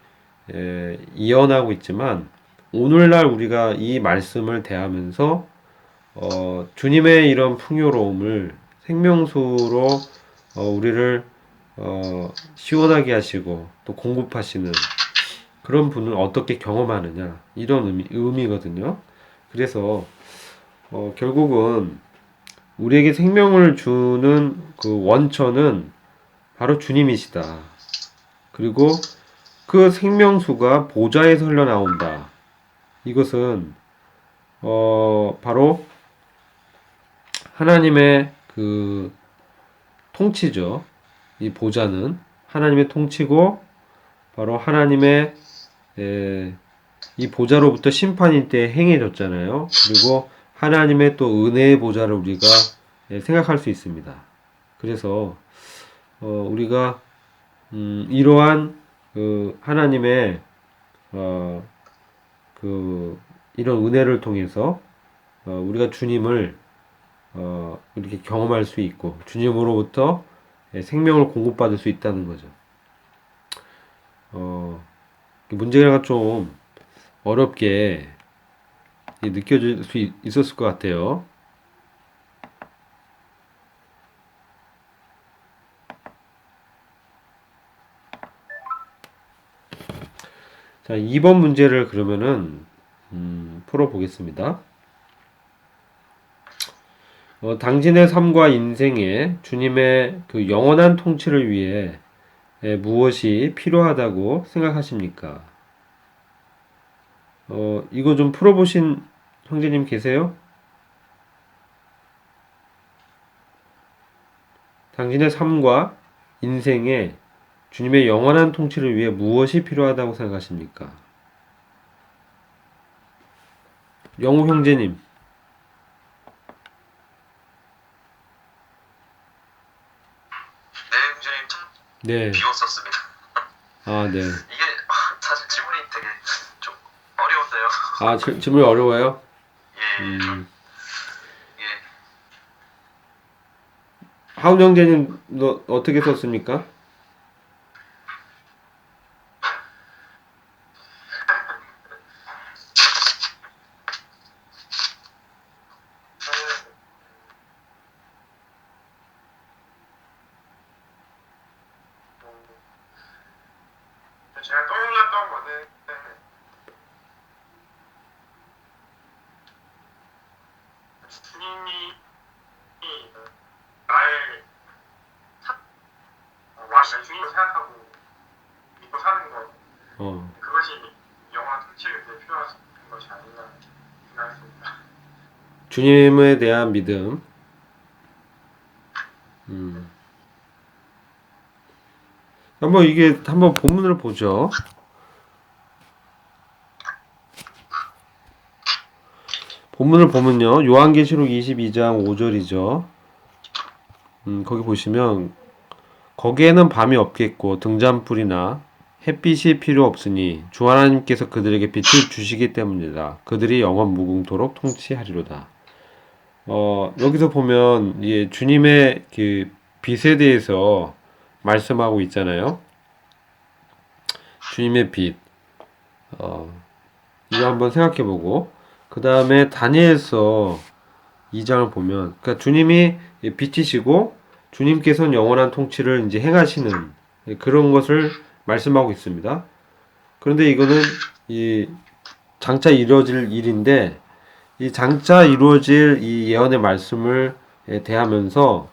Speaker 1: 예언하고 있지만 오늘날 우리가 이 말씀을 대하면서 주님의 이런 풍요로움을 생명수로 우리를 시원하게 하시고 또 공급하시는 그런 분을 어떻게 경험하느냐 이런 의미거든요. 그래서 결국은 우리에게 생명을 주는 그 원천은 바로 주님이시다. 그리고 그 생명수가 보좌에서 흘러나온다. 이것은 바로 하나님의 그 통치죠. 이 보좌는 하나님의 통치고 바로 하나님의 이 보좌로부터 심판일 때 행해졌잖아요. 그리고 하나님의 또 은혜의 보좌를 우리가 생각할 수 있습니다. 그래서 우리가 이러한 그 하나님의 그 이런 은혜를 통해서 우리가 주님을 이렇게 경험할 수 있고 주님으로부터 생명을 공급받을 수 있다는 거죠. 문제가 좀 어렵게 느껴질 수 있었을 것 같아요. 자, 2번 문제를 그러면은 풀어보겠습니다. 당신의 삶과 인생에 주님의 그 영원한 통치를 위해 무엇이 필요하다고 생각하십니까? 이거 좀 풀어보신 형제님 계세요? 당신의 삶과 인생에 주님의 영원한 통치를 위해 무엇이 필요하다고 생각하십니까? 영우 형제님. 네.
Speaker 2: 비웠었습니다.
Speaker 1: 아, 네.
Speaker 2: 이게 사실 질문이 되게 좀 어려운데요.
Speaker 1: 아, 질문이 어려워요?
Speaker 2: 예, 좀 예.
Speaker 1: 하운 형제님, 너 어떻게 썼습니까?
Speaker 4: 제가 떠올랐던 거는 주님이 나의 왕을 주님을 생각하고 믿고 사는 것,
Speaker 1: 어,
Speaker 4: 그것이 영원한 통치를 위해 필요한 것이 아닌가 생각했습니다.
Speaker 1: 주님에 대한 믿음. 음. 한번 본문을 보죠. 본문을 보면요. 요한계시록 22장 5절이죠. 거기 보시면 거기에는 밤이 없겠고 등잔불이나 햇빛이 필요 없으니 주 하나님께서 그들에게 빛을 주시기 때문이다. 그들이 영원 무궁토록 통치하리로다. 여기서 보면 주님의 그 빛에 대해서 말씀하고 있잖아요. 주님의 빛. 이거 한번 생각해보고 그 다음에 다니엘서 2장을 보면 그러니까 주님이 빛이시고 주님께서는 영원한 통치를 이제 행하시는 그런 것을 말씀하고 있습니다. 그런데 이거는 이 장차 이루어질 일인데 이 장차 이루어질 이 예언의 말씀을 대하면서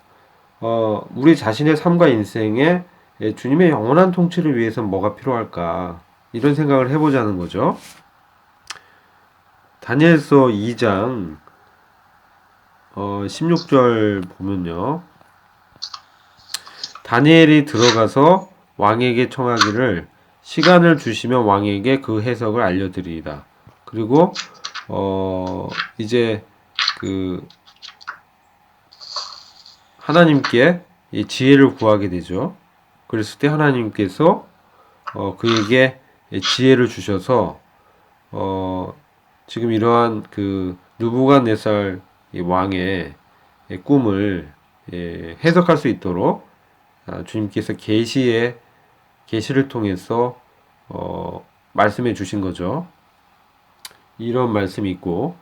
Speaker 1: 우리 자신의 삶과 인생에 주님의 영원한 통치를 위해서 뭐가 필요할까 이런 생각을 해보자는 거죠. 다니엘서 2장 16절 보면요. 다니엘이 들어가서 왕에게 청하기를 시간을 주시면 왕에게 그 해석을 알려드리이다. 그리고 이제 그 하나님께 이 지혜를 구하게 되죠. 그랬을 때 하나님께서 그에게 지혜를 주셔서 지금 이러한 그 느부갓네살 왕의 꿈을 해석할 수 있도록 주님께서 계시를 통해서 말씀해 주신 거죠. 이런 말씀이 있고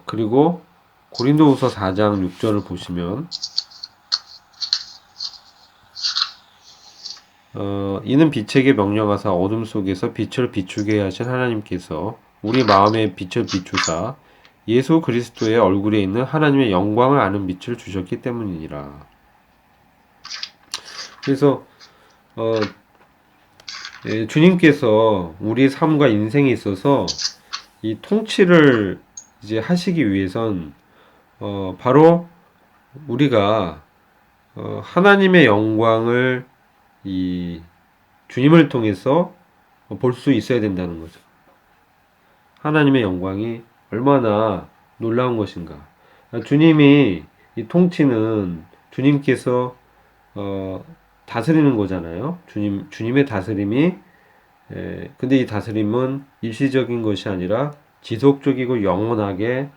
Speaker 1: 그리고 고린도후서 4장 6절을 보시면 이는 빛에게 명령하사 어둠 속에서 빛을 비추게 하신 하나님께서 우리 마음에 빛을 비추사 예수 그리스도의 얼굴에 있는 하나님의 영광을 아는 빛을 주셨기 때문이니라. 그래서 주님께서 우리의 삶과 인생에 있어서 이 통치를 이제 하시기 위해선 바로 우리가 하나님의 영광을 이 주님을 통해서 볼 수 있어야 된다는 거죠. 하나님의 영광이 얼마나 놀라운 것인가. 주님이 이 통치는 주님께서 다스리는 거잖아요. 주님의 다스림이 근데 이 다스림은 일시적인 것이 아니라 지속적이고 영원하게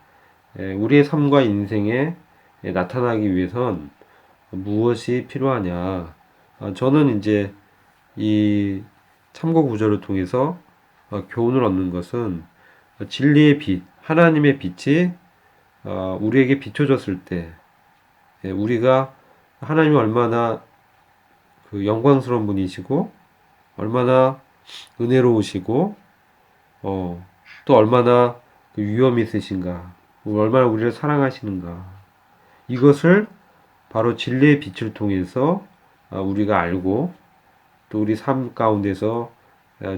Speaker 1: 우리의 삶과 인생에 나타나기 위해선 무엇이 필요하냐. 저는 이제 이 참고 구절을 통해서 교훈을 얻는 것은 진리의 빛, 하나님의 빛이 우리에게 비춰졌을 때 우리가 하나님이 얼마나 그 영광스러운 분이시고 얼마나 은혜로우시고 또 얼마나 그 위엄이 있으신가, 얼마나 우리를 사랑하시는가, 이것을 바로 진리의 빛을 통해서 우리가 알고 또 우리 삶 가운데서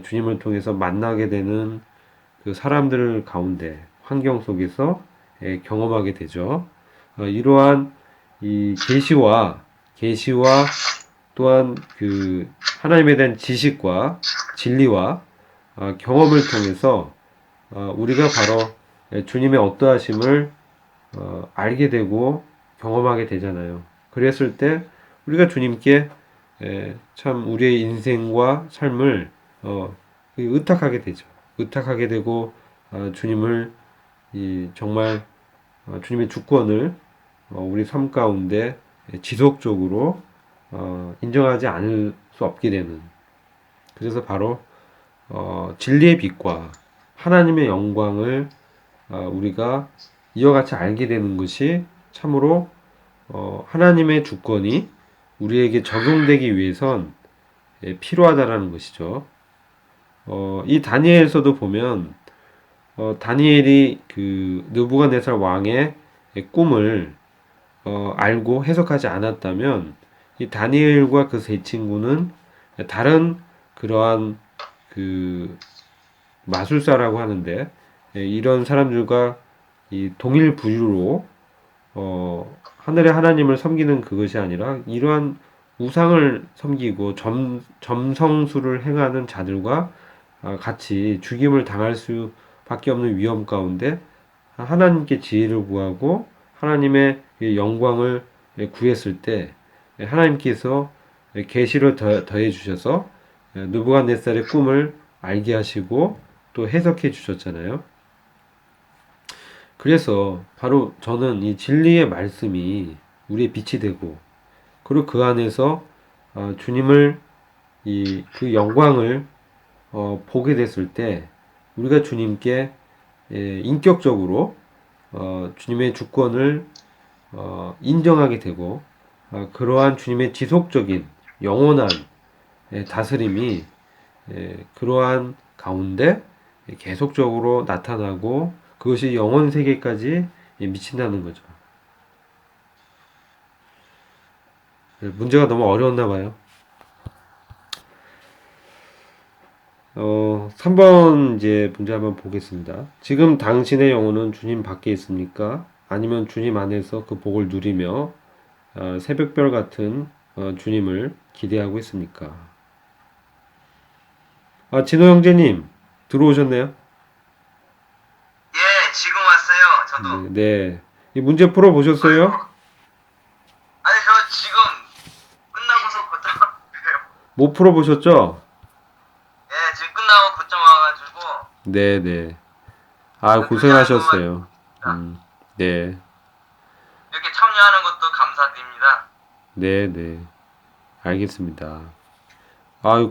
Speaker 1: 주님을 통해서 만나게 되는 그 사람들 가운데 환경 속에서 경험하게 되죠. 이러한 이 계시와 또한 그 하나님에 대한 지식과 진리와 경험을 통해서 우리가 바로 주님의 어떠하심을 알게 되고 경험하게 되잖아요. 그랬을 때 우리가 주님께 참 우리의 인생과 삶을 의탁하게 되죠. 의탁하게 되고 주님을 정말 주님의 주권을 우리 삶 가운데 지속적으로 인정하지 않을 수 없게 되는, 그래서 바로 진리의 빛과 하나님의 영광을 우리가 이와 같이 알게 되는 것이 참으로 하나님의 주권이 우리에게 적용되기 위해선 필요하다라는 것이죠. 이 다니엘서도 보면 다니엘이 그 느부갓네살 왕의 꿈을 알고 해석하지 않았다면 이 다니엘과 그 세 친구는 다른 그러한 그 마술사라고 하는데 이런 사람들과 이 동일 부류로 하늘의 하나님을 섬기는 그것이 아니라 이러한 우상을 섬기고 점성술을 행하는 자들과 같이 죽임을 당할 수밖에 없는 위험 가운데 하나님께 지혜를 구하고 하나님의 영광을 구했을 때 하나님께서 계시를 더해 주셔서 느부갓네살의 꿈을 알게 하시고 또 해석해 주셨잖아요. 그래서 바로 저는 이 진리의 말씀이 우리의 빛이 되고, 그리고 그 안에서 주님을 그 영광을 보게 됐을 때 우리가 주님께 인격적으로 주님의 주권을 인정하게 되고 그러한 주님의 지속적인 영원한 다스림이 그러한 가운데 계속적으로 나타나고 그것이 영원 세계까지 미친다는 거죠. 문제가 너무 어려웠나 봐요. 3번 이제 문제 한번 보겠습니다. 지금 당신의 영혼은 주님 밖에 있습니까? 아니면 주님 안에서 그 복을 누리며 새벽별 같은 주님을 기대하고 있습니까? 진호 형제님 들어오셨네요?
Speaker 5: 예, 지금 왔어요. 저도.
Speaker 1: 네. 이 문제 풀어보셨어요?
Speaker 5: 아니, 저 지금 끝나고서 곧장 왔어요.
Speaker 1: 못 풀어보셨죠?
Speaker 5: 예, 지금 끝나고 곧장 와가지고.
Speaker 1: 네네. 고생하셨어요. 네.
Speaker 5: 이렇게 참여하는 것도 감사드립니다.
Speaker 1: 네네. 알겠습니다.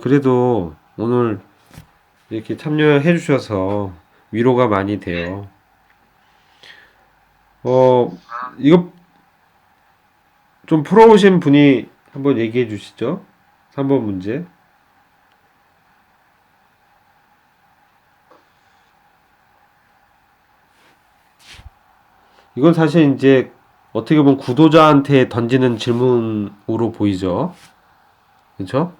Speaker 1: 그래도 오늘 이렇게 참여해 주셔서 위로가 많이 돼요. 이거 좀 풀어오신 분이 한번 얘기해 주시죠. 3번 문제. 이건 사실 이제 어떻게 보면 구도자한테 던지는 질문으로 보이죠. 그렇죠?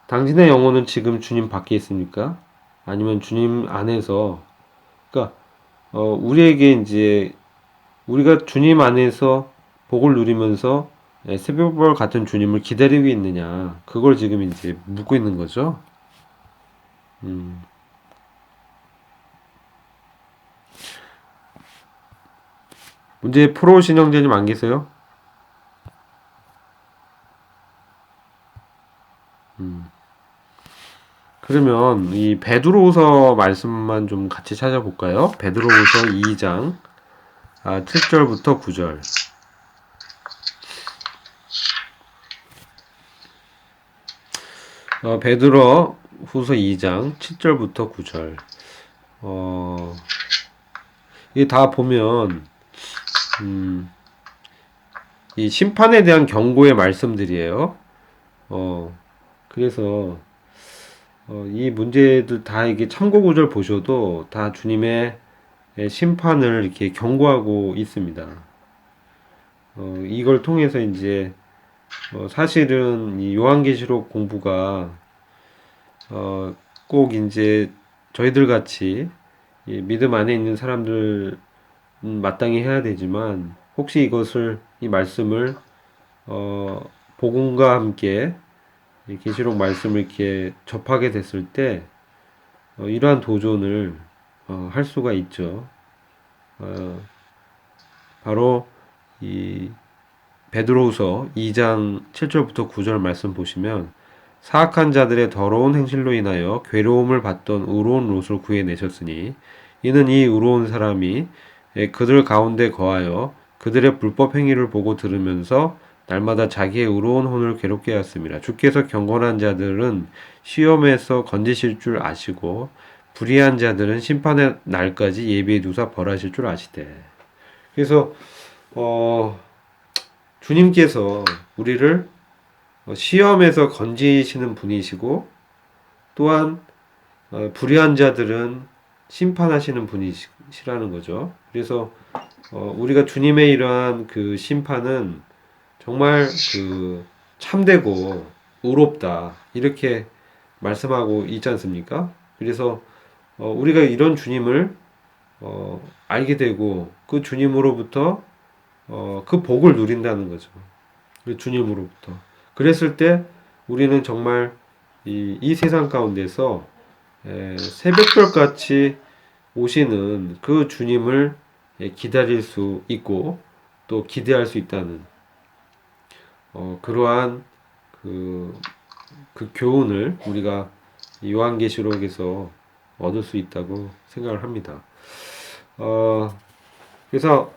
Speaker 1: 당신의 영혼은 지금 주님 밖에 있습니까? 아니면 주님 안에서, 그러니까 우리에게 이제 우리가 주님 안에서 복을 누리면서 새벽별 같은 주님을 기다리고 있느냐, 그걸 지금 이제 묻고 있는 거죠. 문제 풀어오신 형제님 안 계세요? 그러면 이 베드로후서 말씀만 좀 같이 찾아볼까요? 베드로후서 2장 7절부터 9절. 베드로후서 2장 7절부터 9절. 이게 다 보면 이 심판에 대한 경고의 말씀들이에요. 그래서 이 문제들 다 이게 참고 구절 보셔도 다 주님의 심판을 이렇게 경고하고 있습니다. 이걸 통해서 이제 사실은 이 요한계시록 공부가 꼭 이제 저희들 같이 이 믿음 안에 있는 사람들 마땅히 해야 되지만, 혹시 이 말씀을 복음과 함께 이 계시록 말씀을 이렇게 접하게 됐을 때 이러한 도전을 할 수가 있죠. 바로 이 베드로후서 2장 7절부터 9절 말씀 보시면 사악한 자들의 더러운 행실로 인하여 괴로움을 받던 의로운 롯을 구해내셨으니 이는 이 의로운 사람이 그들 가운데 거하여 그들의 불법 행위를 보고 들으면서 날마다 자기의 의로운 혼을 괴롭게 하였습니다. 주께서 경건한 자들은 시험에서 건지실 줄 아시고 불의한 자들은 심판의 날까지 예비해 두사 벌하실 줄 아시되. 그래서 주님께서 우리를 시험에서 건지시는 분이시고 또한 불의한 자들은 심판하시는 분이시라는 거죠. 그래서 우리가 주님의 이러한 그 심판은 정말 그 참되고 의롭다 이렇게 말씀하고 있지 않습니까? 그래서 우리가 이런 주님을 알게 되고 그 주님으로부터 그 복을 누린다는 거죠. 그 주님으로부터. 그랬을 때 우리는 정말 이 세상 가운데서 새벽별같이 오시는 그 주님을 기다릴 수 있고 또 기대할 수 있다는 그러한 그 교훈을 우리가 요한계시록에서 얻을 수 있다고 생각을 합니다. 그래서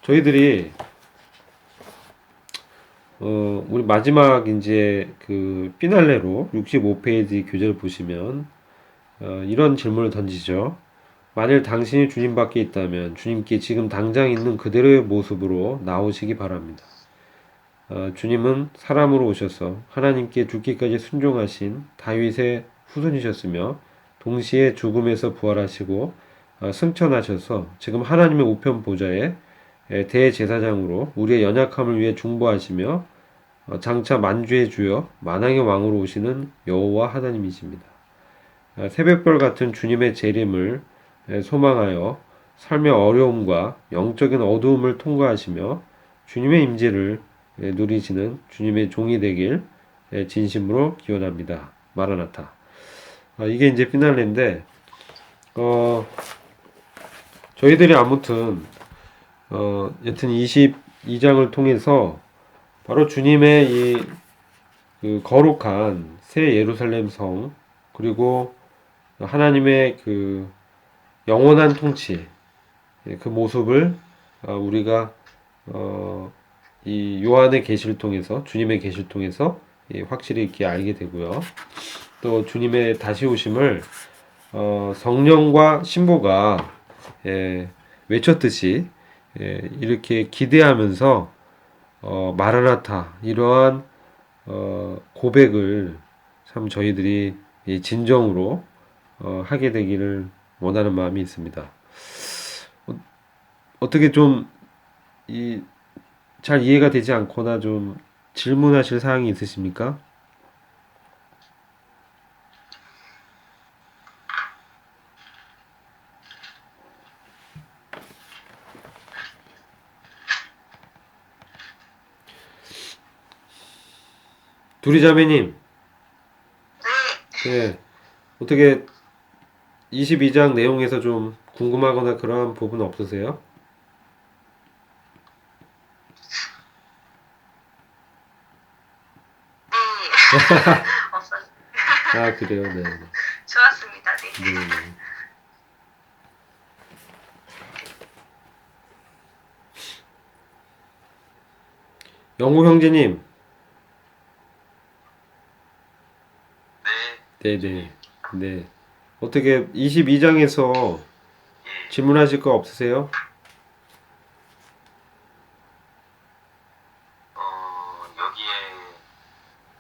Speaker 1: 저희들이 우리 마지막 이제 그 피날레로 65페이지 교재를 보시면 이런 질문을 던지죠. 만일 당신이 주님 밖에 있다면 주님께 지금 당장 있는 그대로의 모습으로 나오시기 바랍니다. 주님은 사람으로 오셔서 하나님께 죽기까지 순종하신 다윗의 후손이셨으며 동시에 죽음에서 부활하시고 승천하셔서 지금 하나님의 우편 보좌에 대제사장으로 우리의 연약함을 위해 중보하시며 장차 만주의 주여 만왕의 왕으로 오시는 여호와 하나님이십니다. 새벽별 같은 주님의 재림을 소망하여 삶의 어려움과 영적인 어두움을 통과하시며 주님의 임재를 누리시는 주님의 종이 되길 진심으로 기원합니다. 마라나타. 이게 이제 피날레인데 저희들이 아무튼 여튼 22장을 통해서 바로 주님의 그 거룩한 새 예루살렘 성 그리고 하나님의 그 영원한 통치 그 모습을 우리가 이 요한의 계시를 통해서 주님의 계시를 통해서 확실히 이렇게 알게 되고요. 또 주님의 다시 오심을 성령과 신부가 외쳤듯이 이렇게 기대하면서 마라나타 이러한 고백을 참 저희들이 진정으로 하게 되기를 원하는 마음이 있습니다. 어떻게 좀 잘 이해가 되지 않거나 좀 질문하실 사항이 있으십니까? 두리자매님, 네, 어떻게 22장 내용에서 좀 궁금하거나 그러한 부분 없으세요?
Speaker 3: 없었어요.
Speaker 1: 아, 그래요, 네.
Speaker 3: 좋았습니다. 네.
Speaker 1: 네. 영구 형제님,
Speaker 2: 네,
Speaker 1: 네네, 네. 어떻게 22장에서
Speaker 2: 예.
Speaker 1: 질문하실 거 없으세요?
Speaker 2: 여기에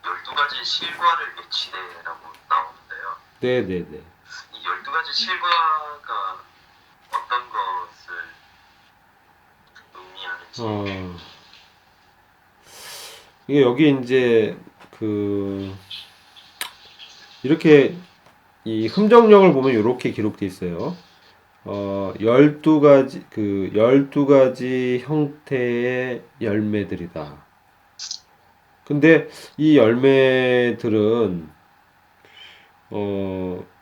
Speaker 2: 12가지 실과를 외치래라고 나오는데요.
Speaker 1: 네네네.
Speaker 2: 이 12가지 실과가 어떤 것을 의미하는지.
Speaker 1: 이게 여기 이제 이렇게 이 흠정령을 보면 이렇게 기록돼 있어요. 12가지 12가지 형태의 열매들이다. 근데 이 열매들은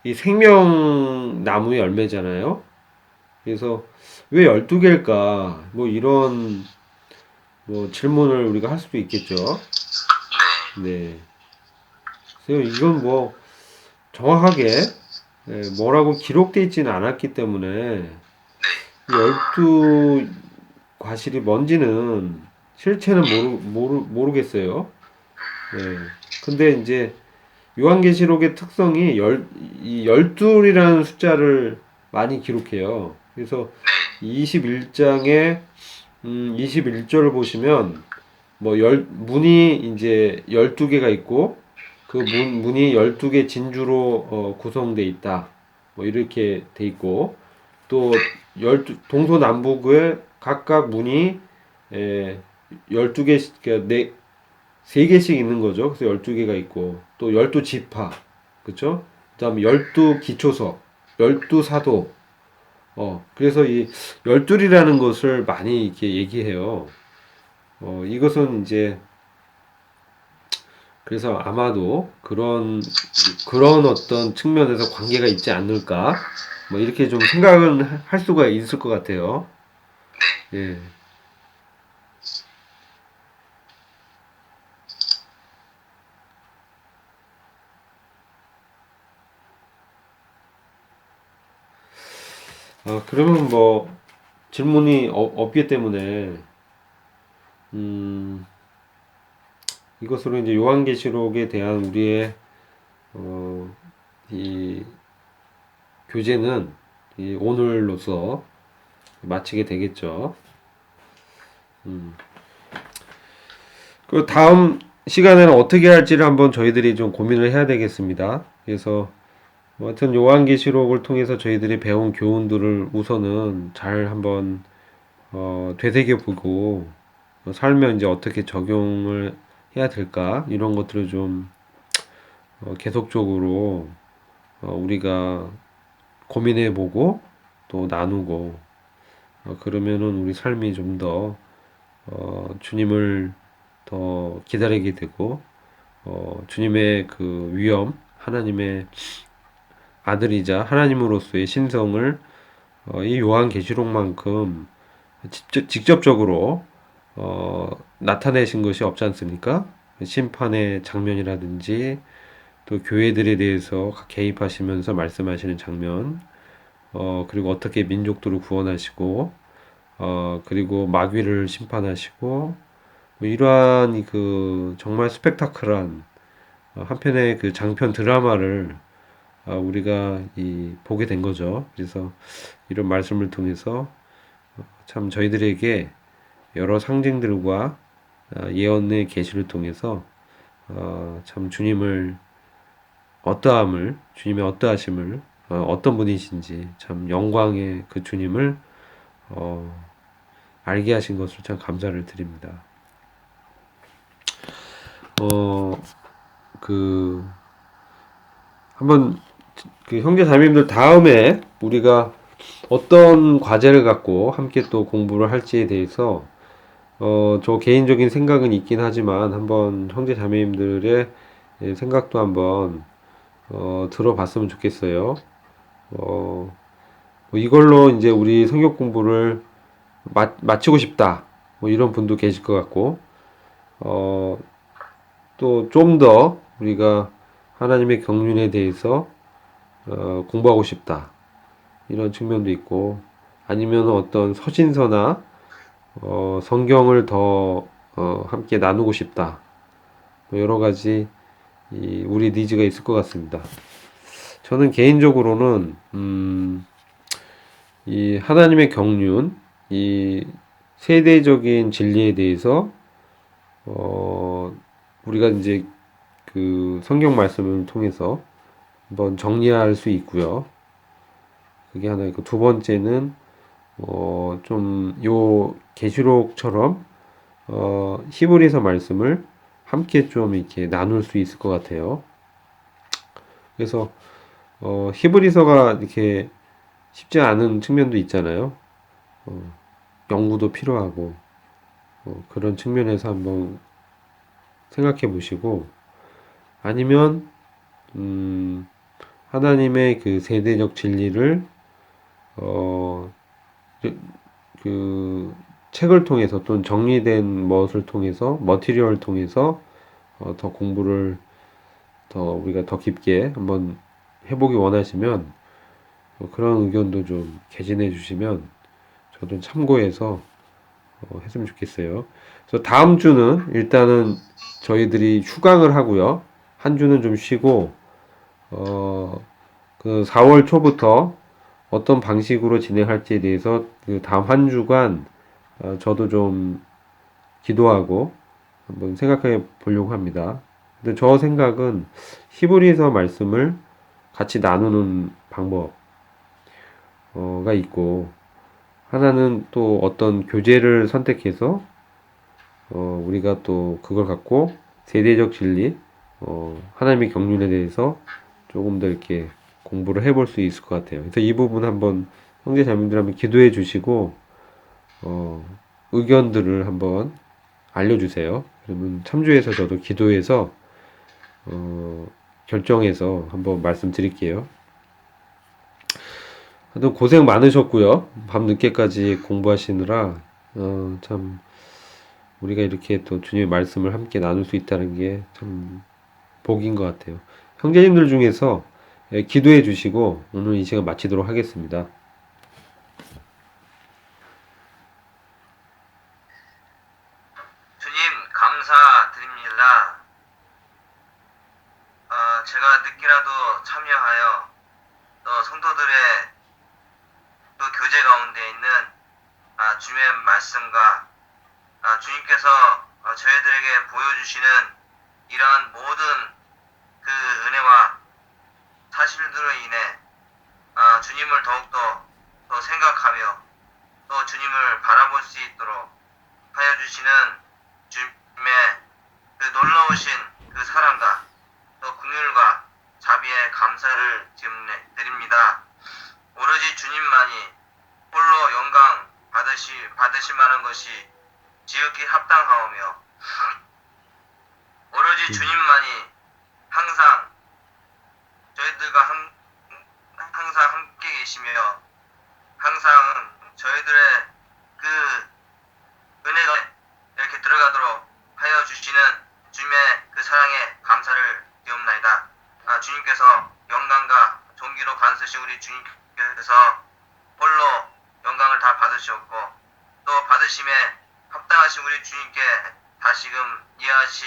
Speaker 1: 이 생명나무의 열매잖아요. 그래서 왜 12개일까? 뭐 이런 뭐 질문을 우리가 할 수도 있겠죠.
Speaker 2: 네.
Speaker 1: 네. 그래서 이건 뭐 정확하게 뭐라고 기록되어 있지는 않았기 때문에 12 과실이 뭔지는 실체는 모르겠어요. 네. 근데 이제 요한계시록의 특성이 이 12이라는 숫자를 많이 기록해요. 그래서 21장에 21절을 보시면 뭐 문이 이제 12개가 있고 그 문이 12개 진주로 구성돼 있다. 뭐 이렇게 돼 있고 또 동서남북에 각각 문이 12개씩 그러니까 3개씩 있는 거죠. 그래서 12개가 있고 또 12지파 그쵸? 그다음에 12기초석 12사도 그래서 이 12이라는 것을 많이 이렇게 얘기해요. 이것은 이제 그래서 아마도 그런 어떤 측면에서 관계가 있지 않을까 뭐 이렇게 좀 생각은 할 수가 있을 것 같아요. 예. 그러면 뭐 질문이 없기 때문에 이것으로 이제 요한계시록에 대한 우리의 이 교재는 오늘로서 마치게 되겠죠. 그 다음 시간에는 어떻게 할지를 한번 저희들이 좀 고민을 해야 되겠습니다. 그래서 하여튼 요한계시록을 통해서 저희들이 배운 교훈들을 우선은 잘 한번 되새겨보고 살면 이제 어떻게 적용을 해야 될까 이런 것들을 좀 계속적으로 우리가 고민해보고 또 나누고 그러면은 우리 삶이 좀 더 주님을 더 기다리게 되고 주님의 그 위엄 하나님의 아들이자 하나님으로서의 신성을 이 요한계시록만큼 직접적으로 나타내신 것이 없지 않습니까? 심판의 장면이라든지 또 교회들에 대해서 개입하시면서 말씀하시는 장면, 그리고 어떻게 민족들을 구원하시고, 그리고 마귀를 심판하시고, 뭐 이러한 그 정말 스펙타클한 한편의 그 장편 드라마를 우리가 보게 된 거죠. 그래서 이런 말씀을 통해서 참 저희들에게 여러 상징들과 예언의 계시를 통해서 참 주님의 어떠하심을 어떤 분이신지 참 영광의 그 주님을 알게 하신 것을 참 감사를 드립니다. 한번 그 형제 자매님들 다음에 우리가 어떤 과제를 갖고 함께 또 공부를 할지에 대해서 저 개인적인 생각은 있긴 하지만 한번 형제 자매님들의 생각도 한번 들어봤으면 좋겠어요. 뭐 이걸로 이제 우리 성경 공부를 마치고 싶다. 뭐 이런 분도 계실 것 같고, 또 좀 더 우리가 하나님의 경륜에 대해서 공부하고 싶다. 이런 측면도 있고, 아니면 어떤 서신서나 성경을 더 함께 나누고 싶다. 뭐 여러 가지 우리 니즈가 있을 것 같습니다. 저는 개인적으로는 이 하나님의 경륜, 이 세대적인 진리에 대해서 우리가 이제 그 성경 말씀을 통해서 한번 정리할 수 있고요. 그게 하나 있고 두 번째는 좀 요 계시록처럼 히브리서 말씀을 함께 좀 이렇게 나눌 수 있을 것 같아요. 그래서 히브리서가 이렇게 쉽지 않은 측면도 있잖아요. 연구도 필요하고 그런 측면에서 한번 생각해 보시고 아니면 하나님의 그 세대적 진리를 그 책을 통해서 또는 정리된 무엇을 통해서 머티리얼을 통해서 더 공부를 더 우리가 더 깊게 한번 해보기 원하시면 그런 의견도 좀 개진해 주시면 저도 참고해서 했으면 좋겠어요. 그래서 다음 주는 일단은 저희들이 휴강을 하고요. 한 주는 좀 쉬고 그 4월 초부터 어떤 방식으로 진행할지에 대해서 그 다음 한 주간 저도 좀 기도하고 한번 생각해 보려고 합니다. 근데 저 생각은 히브리서 말씀을 같이 나누는 방법가 있고, 하나는 또 어떤 교재를 선택해서 우리가 또 그걸 갖고 세대적 진리, 하나님의 경륜에 대해서 조금 더 이렇게 공부를 해볼 수 있을 것 같아요. 그래서 이 부분 한번 형제 자매들 한번 기도해 주시고 의견들을 한번 알려주세요. 그러면 참조해서 저도 기도해서 결정해서 한번 말씀드릴게요. 하여튼 고생 많으셨고요. 밤 늦게까지 공부하시느라 참 우리가 이렇게 또 주님의 말씀을 함께 나눌 수 있다는 게 참 복인 것 같아요. 형제님들 중에서 기도해 주시고 오늘 이 시간 마치도록 하겠습니다.
Speaker 5: 주님 감사드립니다. 제가 늦게라도 참여하여 또 성도들의 또 교제 가운데 있는 주님의 말씀과 주님께서 저희들에게 보여주시는 이러한 모든 그 은혜와 사실들로 인해 주님을 더욱더 더 생각하며 또 주님을 바라볼 수 있도록 하여 주시는 주님의 그 놀라우신 그 사랑과 또 긍휼과 자비에 감사를 드립니다. 오로지 주님만이 홀로 영광 받으실 만한 것이 지극히 합당하오며 오로지 주님만이 항상 저희들과 항상 함께 계시며 항상 저희들의 그 은혜가 이렇게 들어가도록 하여 주시는 주님의 그 사랑에 감사를 드리옵나이다. 주님께서 영광과 존귀로 간수하신 우리 주님께서 홀로 영광을 다 받으셨고 또 받으심에 합당하신 우리 주님께 다시금 이하시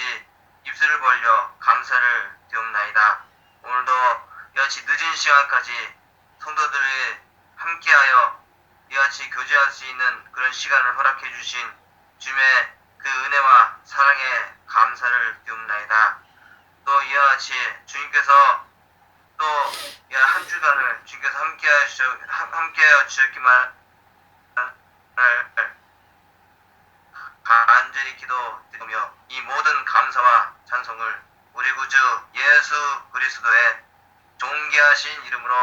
Speaker 5: 입술을 벌려 감사를 드리옵나이다. 오늘도 이같이 늦은 시간까지 성도들이 함께하여 이같이 교제할 수 있는 그런 시간을 허락해 주신 주님의 그 은혜와 사랑에 감사를 드리옵나이다. 또 이와 같이 주님께서 또 한 주간을 주님께서 함께하여 주셨기만 간절히 기도드리며 이 모든 감사와 찬송을 우리 구주 예수 그리스도의 존귀하신 이름으로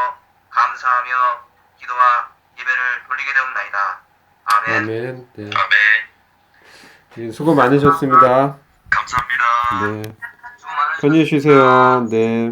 Speaker 5: 감사하며 기도와 예배를 돌리게 되옵나이다. 아멘.
Speaker 1: 아멘. 네.
Speaker 2: 아멘.
Speaker 1: 수고 많으셨습니다.
Speaker 2: 감사합니다.
Speaker 1: 네.
Speaker 5: 수고 많으셨습니다.
Speaker 1: 편히 쉬세요. 네.